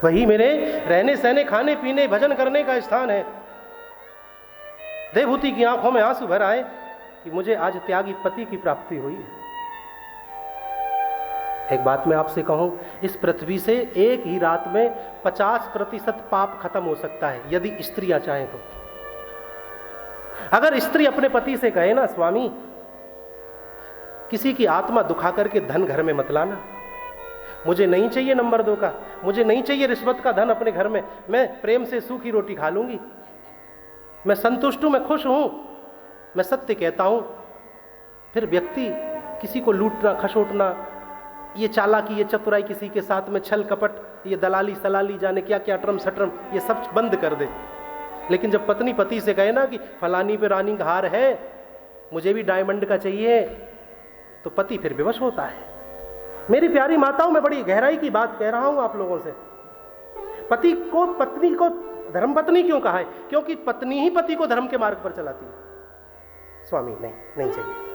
वही मेरे रहने सहने खाने पीने भजन करने का स्थान है। देवहूति की आंखों में आंसू भर आए कि मुझे आज त्यागी पति की प्राप्ति हुई है। एक बात मैं आपसे कहूं, इस पृथ्वी से एक ही रात में 50% पाप खत्म हो सकता है, यदि स्त्रियां चाहें तो। अगर स्त्री अपने पति से कहे ना, स्वामी किसी की आत्मा दुखा करके धन घर में मत लाना, मुझे नहीं चाहिए नंबर 2 का, मुझे नहीं चाहिए रिश्वत का धन अपने घर में, मैं प्रेम से सूखी रोटी खा लूंगी, मैं संतुष्ट हूं, मैं खुश हूं, मैं सत्य कहता हूं। फिर व्यक्ति किसी को लूटना खसोटना, ये चालाकी, ये चतुराई, किसी के साथ में छल कपट, ये दलाली सलाली, जाने क्या क्या अटरम सटरम, ये सब बंद कर दे। लेकिन जब पत्नी पति से कहे ना कि फलानी पे रानी का हार है, मुझे भी डायमंड का चाहिए, तो पति फिर विवश होता है। मेरी प्यारी माताओं, मैं बड़ी गहराई की बात कह रहा हूं आप लोगों से। पति को पत्नी को धर्म पत्नी क्यों कहा है? क्योंकि पत्नी ही पति को धर्म के मार्ग पर चलाती है। स्वामी नहीं चाहिए,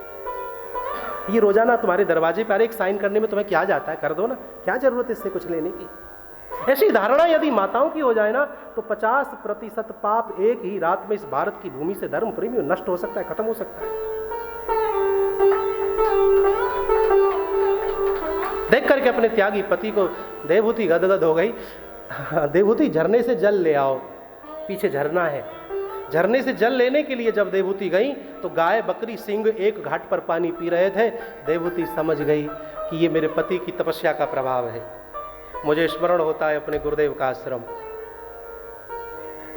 ये रोजाना तुम्हारे दरवाजे पर एक साइन करने में तुम्हें क्या जाता है, कर दो ना, क्या जरूरत है इससे कुछ लेने की। ऐसी धारणा यदि माताओं की हो जाए ना, तो 50% पाप एक ही रात में इस भारत की भूमि से धर्म प्रेमी नष्ट हो सकता है, खत्म हो सकता है। देख करके अपने त्यागी पति को देवहूति गदगद हो गई। देवहूति झरने से जल ले आओ, पीछे झरना है। झरने से जल लेने के लिए जब देवहूति गई तो गाय बकरी सिंह एक घाट पर पानी पी रहे थे। देवहूति समझ गई कि ये मेरे पति की तपस्या का प्रभाव है। मुझे स्मरण होता है अपने गुरुदेव का आश्रम,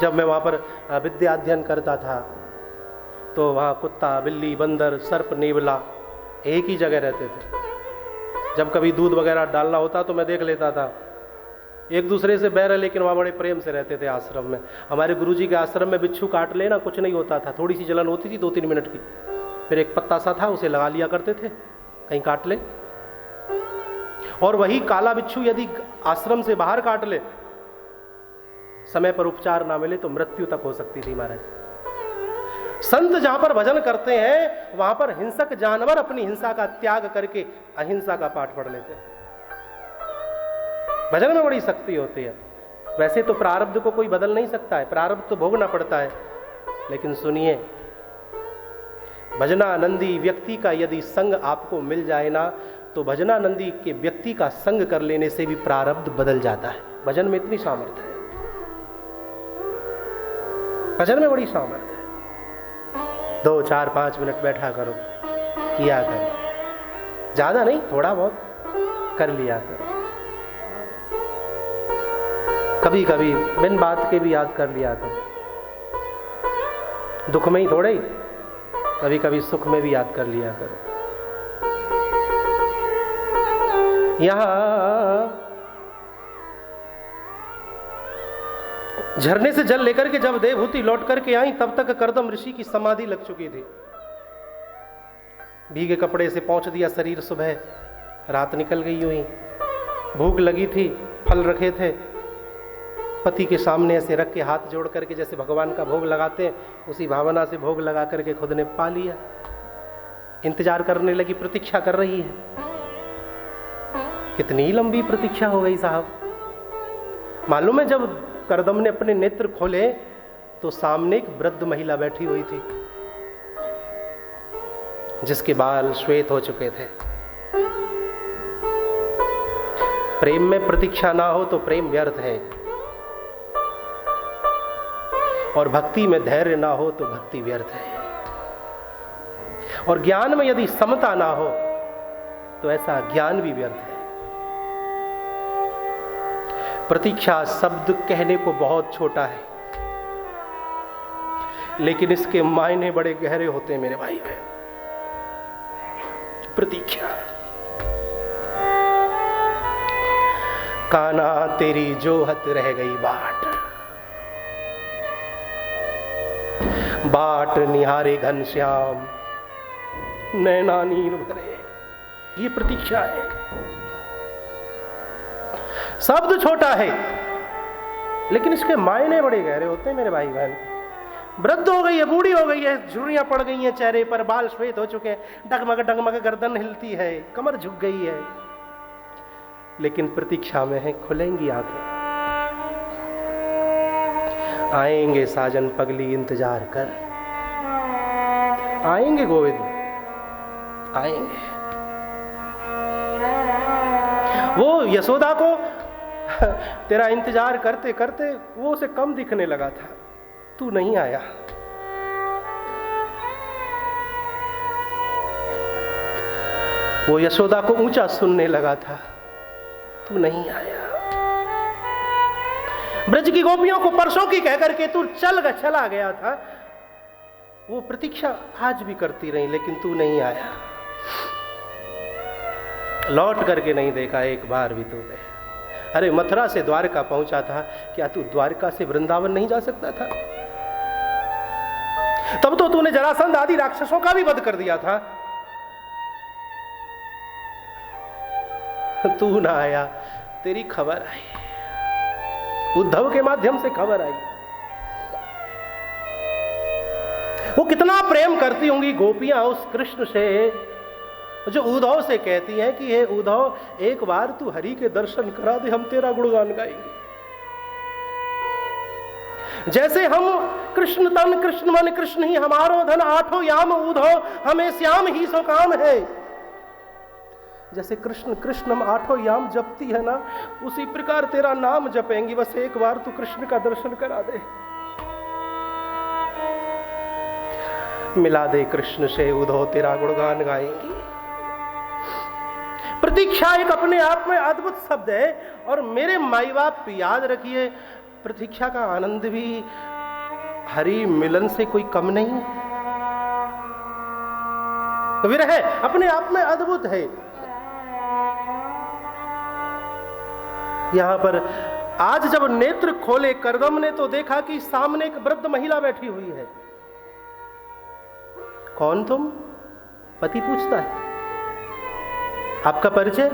जब मैं वहाँ पर विद्या अध्ययन करता था तो वहाँ कुत्ता बिल्ली बंदर सर्प नेवला एक ही जगह रहते थे। जब कभी दूध वगैरह डालना होता तो मैं देख लेता था, एक दूसरे से बैर है लेकिन वहाँ बड़े प्रेम से रहते थे आश्रम में। हमारे गुरुजी के आश्रम में बिच्छू काट लेना कुछ नहीं होता था, थोड़ी सी जलन होती थी 2-3 मिनट की, फिर एक पत्ता सा था उसे लगा लिया करते थे, कहीं काट ले। और वही काला बिच्छू यदि आश्रम से बाहर काट ले, समय पर उपचार ना मिले तो मृत्यु तक हो सकती थी महाराज। संत जहां पर भजन करते हैं वहां पर हिंसक जानवर अपनी हिंसा का त्याग करके अहिंसा का पाठ पढ़ लेते हैं। भजन में बड़ी शक्ति होती है। वैसे तो प्रारब्ध को कोई बदल नहीं सकता है, प्रारब्ध तो भोगना पड़ता है, लेकिन सुनिए, भजनानंदी व्यक्ति का यदि संग आपको मिल जाए ना, तो भजनानंदी के व्यक्ति का संग कर लेने से भी प्रारब्ध बदल जाता है। भजन में इतनी सामर्थ्य है, भजन में बड़ी सामर्थ्य है। 2, 4, 5 मिनट बैठा करो, किया करो, ज्यादा नहीं, थोड़ा बहुत कर लिया करो। कभी कभी बिन बात के भी याद कर लिया करो, दुख में ही थोड़े, कभी कभी सुख में भी याद कर लिया करो। यहां झरने से जल लेकर के जब देवहूति लौट करके आई, तब तक करदम ऋषि की समाधि लग चुकी थी। भीगे कपड़े से पहुंच दिया शरीर, सुबह रात निकल गई यूं ही। भूख लगी थी, फल रखे थे, पति के सामने ऐसे रख के हाथ जोड़ करके जैसे भगवान का भोग लगाते हैं, उसी भावना से भोग लगा करके खुद ने पा लिया। इंतजार करने लगी, प्रतीक्षा कर रही है। कितनी लंबी प्रतीक्षा हो गई साहब। मालूम है, जब करदम ने अपने नेत्र खोले तो सामने एक वृद्ध महिला बैठी हुई थी, जिसके बाल श्वेत हो चुके थे। प्रेम में प्रतीक्षा ना हो तो प्रेम व्यर्थ है, और भक्ति में धैर्य ना हो तो भक्ति व्यर्थ है, और ज्ञान में यदि समता ना हो तो ऐसा ज्ञान भी व्यर्थ है। प्रतीक्षा शब्द कहने को बहुत छोटा है, लेकिन इसके मायने बड़े गहरे होते हैं मेरे भाई बहन। प्रतीक्षा, कान्हा तेरी जोहत रह गई बाट, बाट निहारे घनश्याम नैना नीर भरे, ये प्रतीक्षा है। शब्द छोटा है लेकिन इसके मायने बड़े गहरे होते हैं मेरे भाई बहन। वृद्ध हो गई है, बूढ़ी हो गई है, झुर्रियां पड़ गई हैं चेहरे पर, बाल श्वेत हो चुके हैं, डगमग डगमग गर्दन हिलती है, कमर झुक गई है, लेकिन प्रतीक्षा में है, खुलेंगी आंखें। आएंगे साजन पगली इंतजार कर, आएंगे गोविंद आएंगे। वो यशोदा को तेरा इंतजार करते करते वो उसे कम दिखने लगा था, तू नहीं आया। वो यशोदा को ऊंचा सुनने लगा था, तू नहीं आया। ब्रज की गोपियों को परसों की कहकर के तू चला गया था, वो प्रतीक्षा आज भी करती रही, लेकिन तू नहीं आया। लौट करके नहीं देखा एक बार भी तूने। अरे मथुरा से द्वारका पहुंचा था, क्या तू द्वारका से वृंदावन नहीं जा सकता था? तब तो तूने जरासंध आदि राक्षसों का भी वध कर दिया था। तू ना आया, तेरी खबर आई, उद्धव के माध्यम से खबर आई। वो कितना प्रेम करती होंगी गोपियां उस कृष्ण से, जो उद्धव से कहती हैं कि हे उद्धव, एक बार तू हरि के दर्शन करा दे, हम तेरा गुणगान गाएंगे। जैसे हम कृष्ण तन कृष्ण मन कृष्ण ही हमारो धन, आठों याम उद्धव हमें श्याम ही सो काम है। जैसे कृष्ण कृष्ण हम आठों याम जपती है ना, उसी प्रकार तेरा नाम जपेंगी, बस एक बार तू कृष्ण का दर्शन करा दे। मिला दे कृष्ण से उद्धव, तेरा गुणगान गाएंगी। प्रतीक्षा एक अपने आप में अद्भुत शब्द है, और मेरे माई बाप याद रखिए, प्रतीक्षा का आनंद भी हरि मिलन से कोई कम नहीं। विरह अपने आप में अद्भुत है। यहां पर आज जब नेत्र खोले करदम ने तो देखा कि सामने एक वृद्ध महिला बैठी हुई है। कौन तुम? पति पूछता है। आपका परिचय?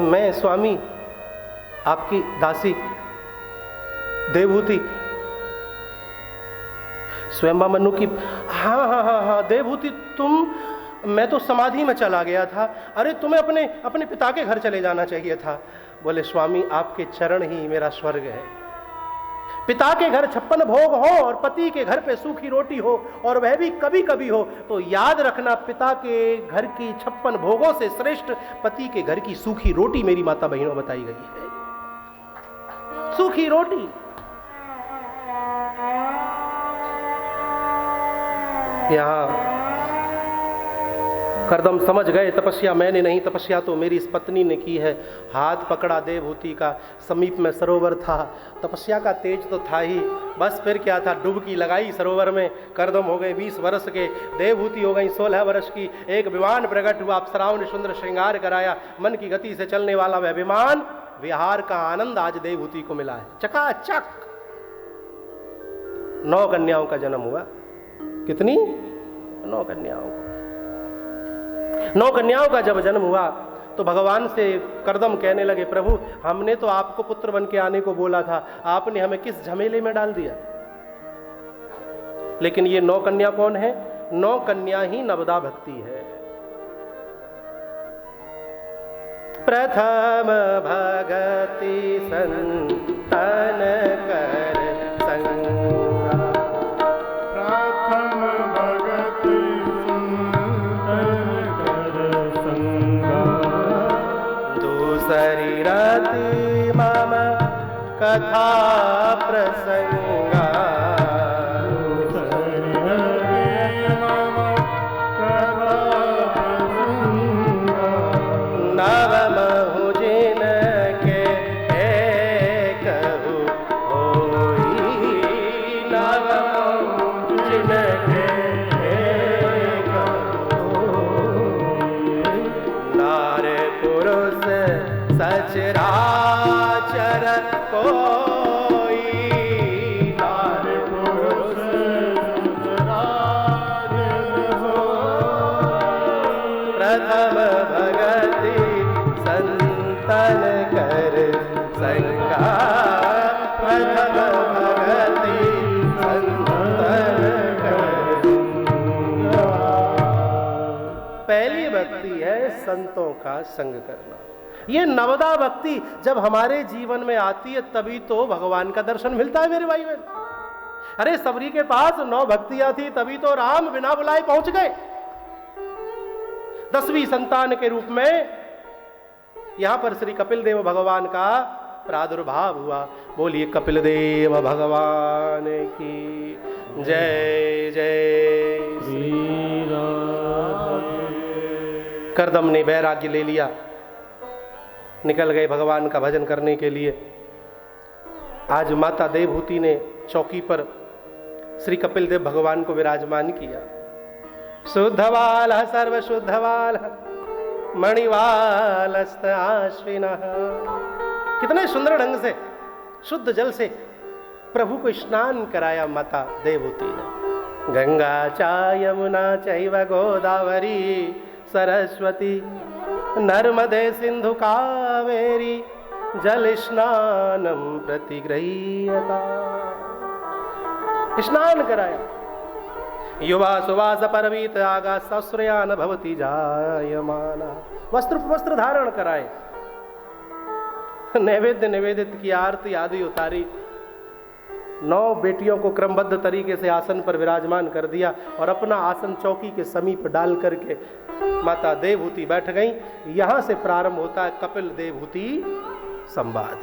मैं स्वामी आपकी दासी देवहूति। स्वयंबा मनु की? हाँ, देवहूति तुम? मैं तो समाधि में चला गया था। अरे तुम्हें अपने पिता के घर चले जाना चाहिए था। बोले स्वामी, आपके चरण ही मेरा स्वर्ग है। पिता के घर 56 भोग हो और पति के घर पे सूखी रोटी हो, और वह भी कभी कभी हो, तो याद रखना, पिता के घर की 56 भोगों से श्रेष्ठ पति के घर की सूखी रोटी मेरी माता बहनों बताई गई है। सूखी रोटी। यहां करदम समझ गए, तपस्या मैंने नहीं, तपस्या तो मेरी इस पत्नी ने की है। हाथ पकड़ा देवहूति का, समीप में सरोवर था, तपस्या का तेज तो था ही, बस फिर क्या था, डुबकी लगाई सरोवर में। करदम हो गए 20 वर्ष के, देवहूति हो गई 16 वर्ष की। एक विमान प्रकट हुआ, अप्सराओं ने सुंदर श्रृंगार कराया, मन की गति से चलने वाला वह विमान, विहार का आनंद आज देवहूति को मिला है। चकाचक 9 कन्याओं का जन्म हुआ। कितनी? 9 कन्याओं को। 9 कन्याओं का जब जन्म हुआ तो भगवान से करदम कहने लगे, प्रभु हमने तो आपको पुत्र बन के आने को बोला था, आपने हमें किस झमेले में डाल दिया। लेकिन ये 9 कन्या कौन है? 9 कन्या ही नवदा भक्ति है। प्रथम भगति संतन कर संगा, प्रथम भगति संतन कर संगा, दूसरी रति मम कथा प्रसंगा, सचराचर कोई नार प्रथम भगति संतन कर। पहली भक्ति है संतों का संग करना। ये नवदा भक्ति जब हमारे जीवन में आती है तभी तो भगवान का दर्शन मिलता है मेरे भाई बहन। अरे सबरी के पास 9 भक्तियां थी तभी तो राम बिना बुलाए पहुंच गए। 10वीं संतान के रूप में यहां पर श्री कपिल देव भगवान का प्रादुर्भाव हुआ। बोलिए कपिल देव भगवान की जय जय श्री राम। करदम ने वैराग्य ले लिया, निकल गए भगवान का भजन करने के लिए। आज माता देवहूति ने चौकी पर श्री कपिल देव भगवान को विराजमान किया। शुद्धवाल सर्वशुद्धवाल मणिवालस्त आश्विनः। कितने सुंदर ढंग से शुद्ध जल से प्रभु को स्नान कराया माता देवहूति ने। गंगा चा यमुना चैव गोदावरी सरस्वती नर्मदे सिंधु कावेरी जल स्नानम प्रतिगृह्यता। स्नान कराया। युवा सुवास परवीत आगा सस्रयान भवति जायमाना। वस्त्र वस्त्र धारण कराए। नैवेद्य निवेदित की, आरती आदि उतारी। 9 बेटियों को क्रमबद्ध तरीके से आसन पर विराजमान कर दिया और अपना आसन चौकी के समीप डाल करके माता देवहूति बैठ गई। यहां से प्रारंभ होता है कपिल देवहूति संवाद।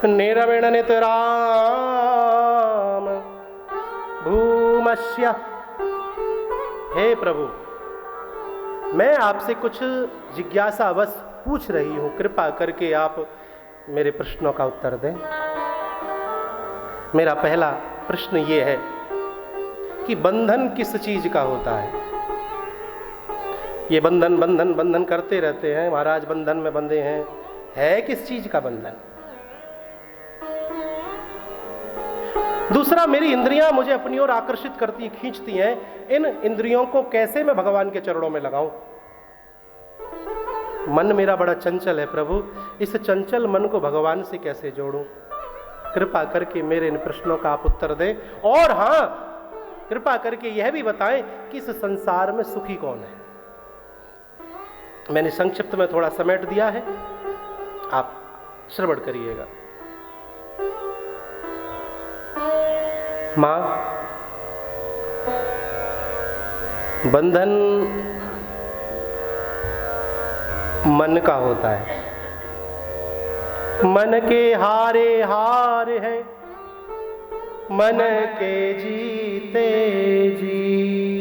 निरविण नित राम भूमस्य। हे प्रभु, मैं आपसे कुछ जिज्ञासावश पूछ रही हूं, कृपा करके आप मेरे प्रश्नों का उत्तर दें। मेरा पहला प्रश्न ये है कि बंधन किस चीज का होता है? ये बंधन बंधन बंधन करते रहते हैं, महाराज बंधन में बंधे हैं, है किस चीज का बंधन? दूसरा, मेरी इंद्रियां मुझे अपनी ओर आकर्षित करती, खींचती हैं। इन इंद्रियों को कैसे मैं भगवान के चरणों में लगाऊं? मन मेरा बड़ा चंचल है प्रभु, इस चंचल मन को भगवान से कैसे जोड़ूं? कृपा करके मेरे इन प्रश्नों का आप उत्तर दें। और हां, कृपा करके यह भी बताएं कि इस संसार में सुखी कौन है? मैंने संक्षिप्त में थोड़ा समेट दिया है, आप श्रवण करिएगा। मां, बंधन मन का होता है। मन के हारे हार है, मन के जीते जी।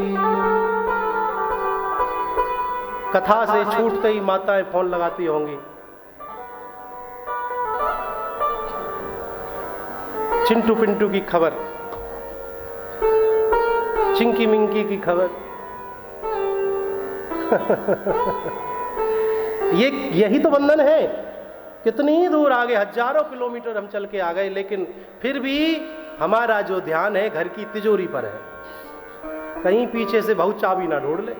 कथा से छूटते ही माताएं फोन लगाती होंगी, चिंटू पिंटू की खबर, चिंकी मिंकी की खबर। यही तो बंधन है। कितनी दूर आगे, हजारों किलोमीटर हम चल के आ गए, लेकिन फिर भी हमारा जो ध्यान है घर की तिजोरी पर है। कहीं पीछे से बहुत चाबी ना ढूंढ ले,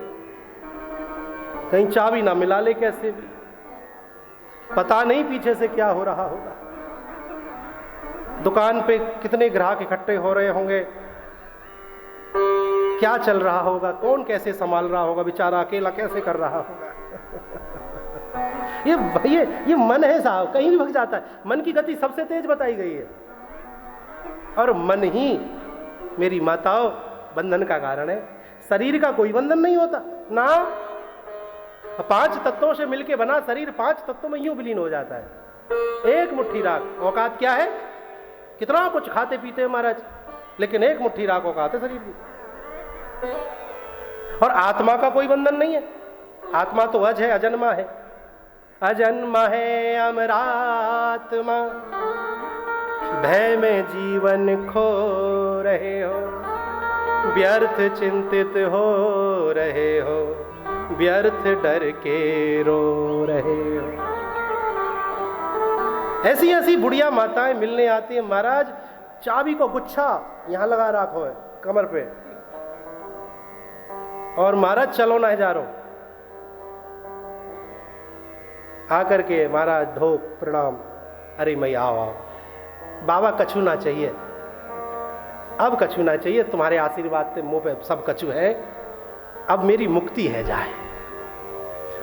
कहीं चाबी ना मिला ले, कैसे भी पता नहीं पीछे से क्या हो रहा होगा। दुकान पे कितने ग्राहक इकट्ठे हो रहे होंगे, क्या चल रहा होगा, कौन कैसे संभाल रहा होगा, बेचारा अकेला कैसे कर रहा होगा। ये मन है साहब, कहीं भी भग जाता है। मन की गति सबसे तेज बताई गई है, और मन ही मेरी माताओं बंधन का कारण है। शरीर का कोई बंधन नहीं होता ना। 5 तत्वों से मिलके बना शरीर 5 तत्वों में यूं विलीन हो जाता है। एक मुट्ठी राख औकात क्या है? कितना कुछ खाते पीते हैं महाराज, लेकिन एक मुट्ठी राख औकात है शरीर की। और आत्मा का कोई बंधन नहीं है। आत्मा तो अज है, अजन्मा है। अजन्मा है अमरात्मा, भय में जीवन खो रहे हो, व्यर्थ चिंतित हो रहे हो, व्यर्थ डर के रो रहे हो। ऐसी ऐसी बुढ़िया माताएं मिलने आती हैं, महाराज चाबी को गुच्छा यहां लगा रखो है कमर पे, और महाराज चलो ना जा रहो। आकर के महाराज ढोक प्रणाम, अरे मैया आओ आओ, बाबा कछु ना चाहिए, अब कछु ना चाहिए, तुम्हारे आशीर्वाद से मुंह पे सब कछु है, अब मेरी मुक्ति है जाए।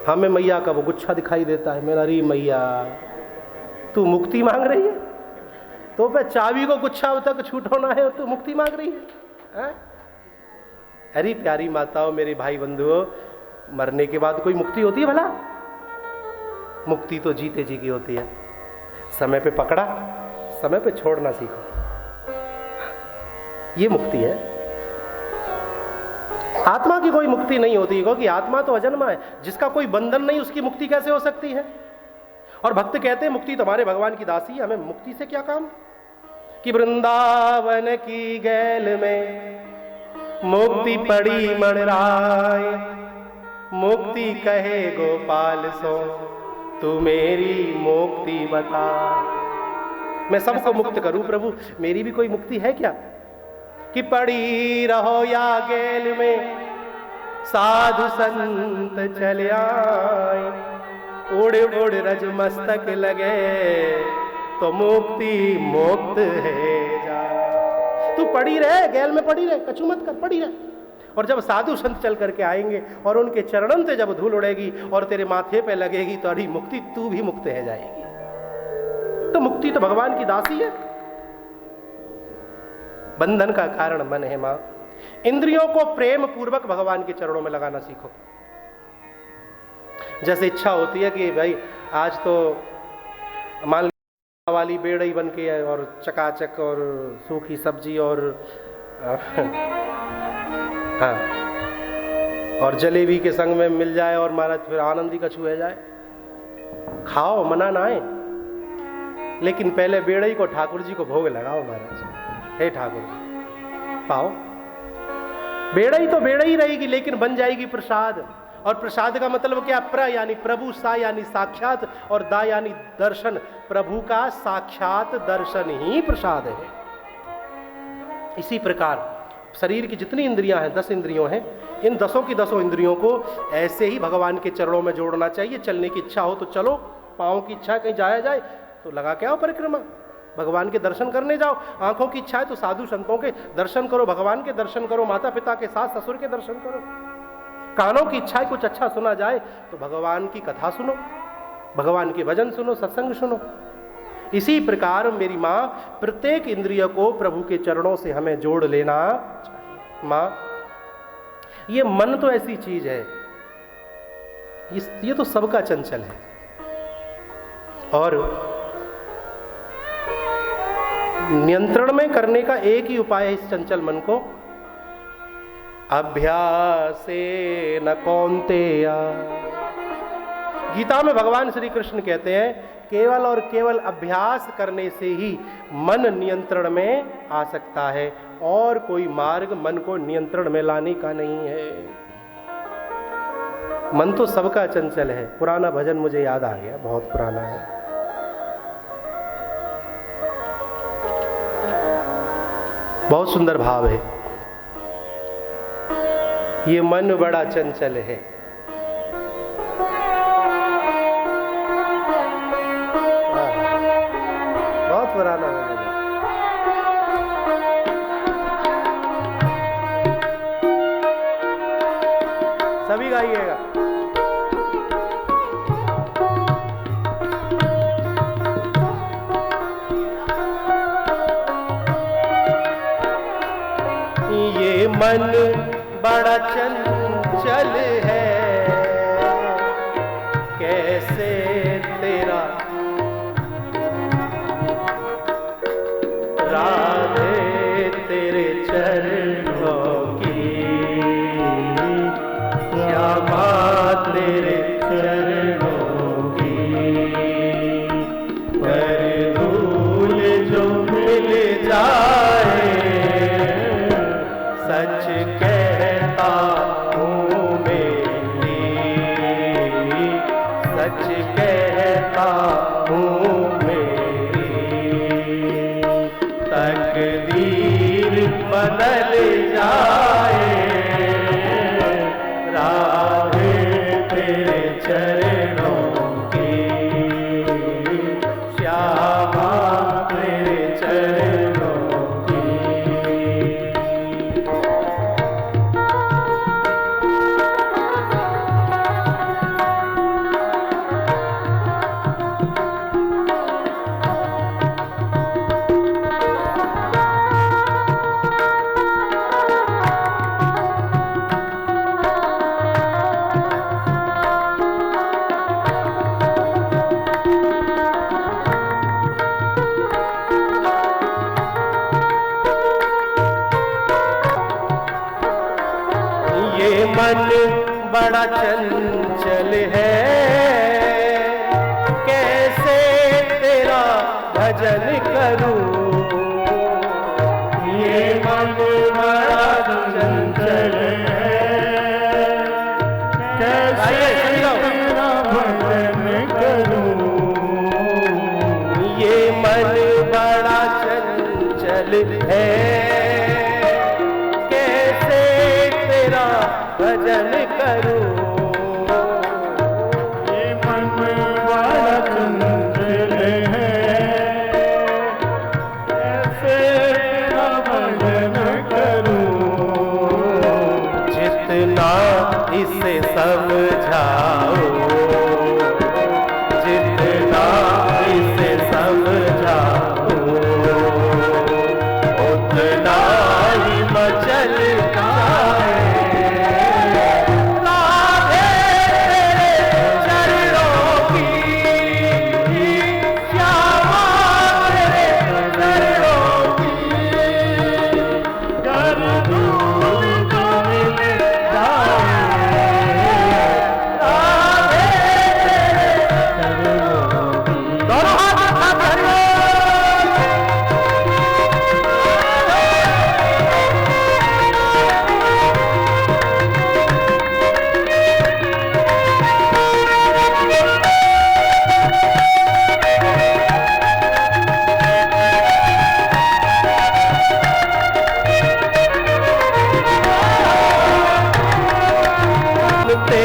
हमें मैया का वो गुच्छा दिखाई देता है, मेरा अरे मैया तू मुक्ति मांग रही है, तो पे चाबी को गुच्छा तक छूटोना है और तू मुक्ति मांग रही है? अरे प्यारी माताओं, मेरे भाई बंधुओं, मरने के बाद कोई मुक्ति होती है भला? मुक्ति तो जीते जी की होती है। समय पे पकड़ा, समय पे छोड़ना सीखो, ये मुक्ति है। आत्मा की कोई मुक्ति नहीं होती, क्योंकि आत्मा तो अजन्मा है, जिसका कोई बंधन नहीं उसकी मुक्ति कैसे हो सकती है? और भक्त कहते हैं मुक्ति तुम्हारे भगवान की दासी, हमें मुक्ति से क्या काम? कि वृंदावन की गैल में मुक्ति पड़ी मणराय, मुक्ति कहे गोपाल सो तू मेरी मुक्ति बता। मैं सबको मुक्त करूं प्रभु, मेरी भी कोई मुक्ति है क्या? कि पड़ी रहो या गैल में साधु संत चले आए, उड़ उड़ रज मस्तक लगे तो मुक्ति मुक्त है जा। तू पड़ी रहे, गैल में पड़ी रहे, कछु मत कर, पड़ी रहे। और जब साधु संत चल करके आएंगे और उनके चरणों से जब धूल उड़ेगी और तेरे माथे पे लगेगी तो अरे मुक्ति, तू भी मुक्त है जाएगी। तो मुक्ति तो भगवान की दासी है। बंधन का कारण मन है मां। इंद्रियों को प्रेम पूर्वक भगवान के चरणों में लगाना सीखो। जैसे इच्छा होती है कि भाई आज तो मान लीजिए वाली बेड़ई बन के है और चकाचक और सूखी सब्जी और हाँ और जलेबी के संग में मिल जाए और महाराज फिर आनंद ही कछु है जाए। खाओ, मना ना आए, लेकिन पहले बेड़ई को ठाकुर जी को भोग लगाओ महाराज। हे ठाकुर जी पाओ, बेड़ई तो बेड़ई रहेगी लेकिन बन जाएगी प्रसाद। और प्रसाद का मतलब क्या? प्र यानी प्रभु, सा यानी साक्षात और दा यानी दर्शन। प्रभु का साक्षात दर्शन ही प्रसाद है। इसी प्रकार शरीर की जितनी इंद्रियां हैं, 10 इंद्रियों हैं, इन 10 की 10 इंद्रियों को ऐसे ही भगवान के चरणों में जोड़ना चाहिए। चलने की इच्छा हो तो चलो, पाँव की इच्छा कहीं जाया जाए तो लगा के आओ परिक्रमा, भगवान के दर्शन करने जाओ। आंखों की इच्छा है तो साधु संतों के दर्शन करो, भगवान के दर्शन करो, माता पिता के सास ससुर के दर्शन करो। कानों की इच्छा है कुछ अच्छा सुना जाए तो भगवान की कथा सुनो, भगवान के भजन सुनो, सत्संग सुनो। इसी प्रकार मेरी माँ, प्रत्येक इंद्रिय को प्रभु के चरणों से हमें जोड़ लेना चाहिए। माँ, ये मन तो ऐसी चीज है, ये तो सबका चंचल है। और नियंत्रण में करने का एक ही उपाय है इस चंचल मन को, अभ्यासेन कौन्तेय। गीता में भगवान श्री कृष्ण कहते हैं केवल और केवल अभ्यास करने से ही मन नियंत्रण में आ सकता है, और कोई मार्ग मन को नियंत्रण में लाने का नहीं है। मन तो सबका चंचल है। पुराना भजन मुझे याद आ गया, बहुत पुराना है। बहुत सुंदर भाव है, ये मन बड़ा चंचल है। बहुत पुराना है। सभी गाइएगा। ये मन बड़ा चंचल है, कैसे तेरा राधे तेरे चरणों की श्यामा तेरे चरणों की, पर धूल जो मिल जाए सच कहता हूँ मेरी, सच कहता हूँ मेरी, तकदीर बदल जाए राधे तेरे चरणों की श्याम मन बड़ा चंचल है, कैसे तेरा भजन करूं। ये मन बड़ा चंचल है, कैसे तेरा भजन करूं। ये मन बड़ा चंचल है, कैसे तेरा भजन करूं। ये मन बड़ा चंचल है, कैसे तेरा भजन करूं। जितना इसे समझाओ, जितना इसे समझाओ, उतना ही मचल जाए। राधे तेरे चरणों की, श्यामा तेरे चरणों की। कर दूर जो मिल जाए, राधे तेरे दोनों हाथ उठा के हरि सुनते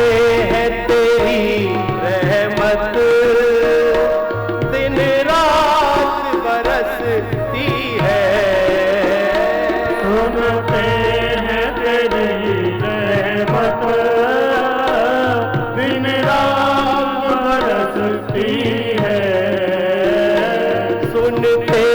हैं तेरी रहमत, दिन रात बरसती है। सुनते हैं तेरी रहमत, दिन रात बरसती है। सुनते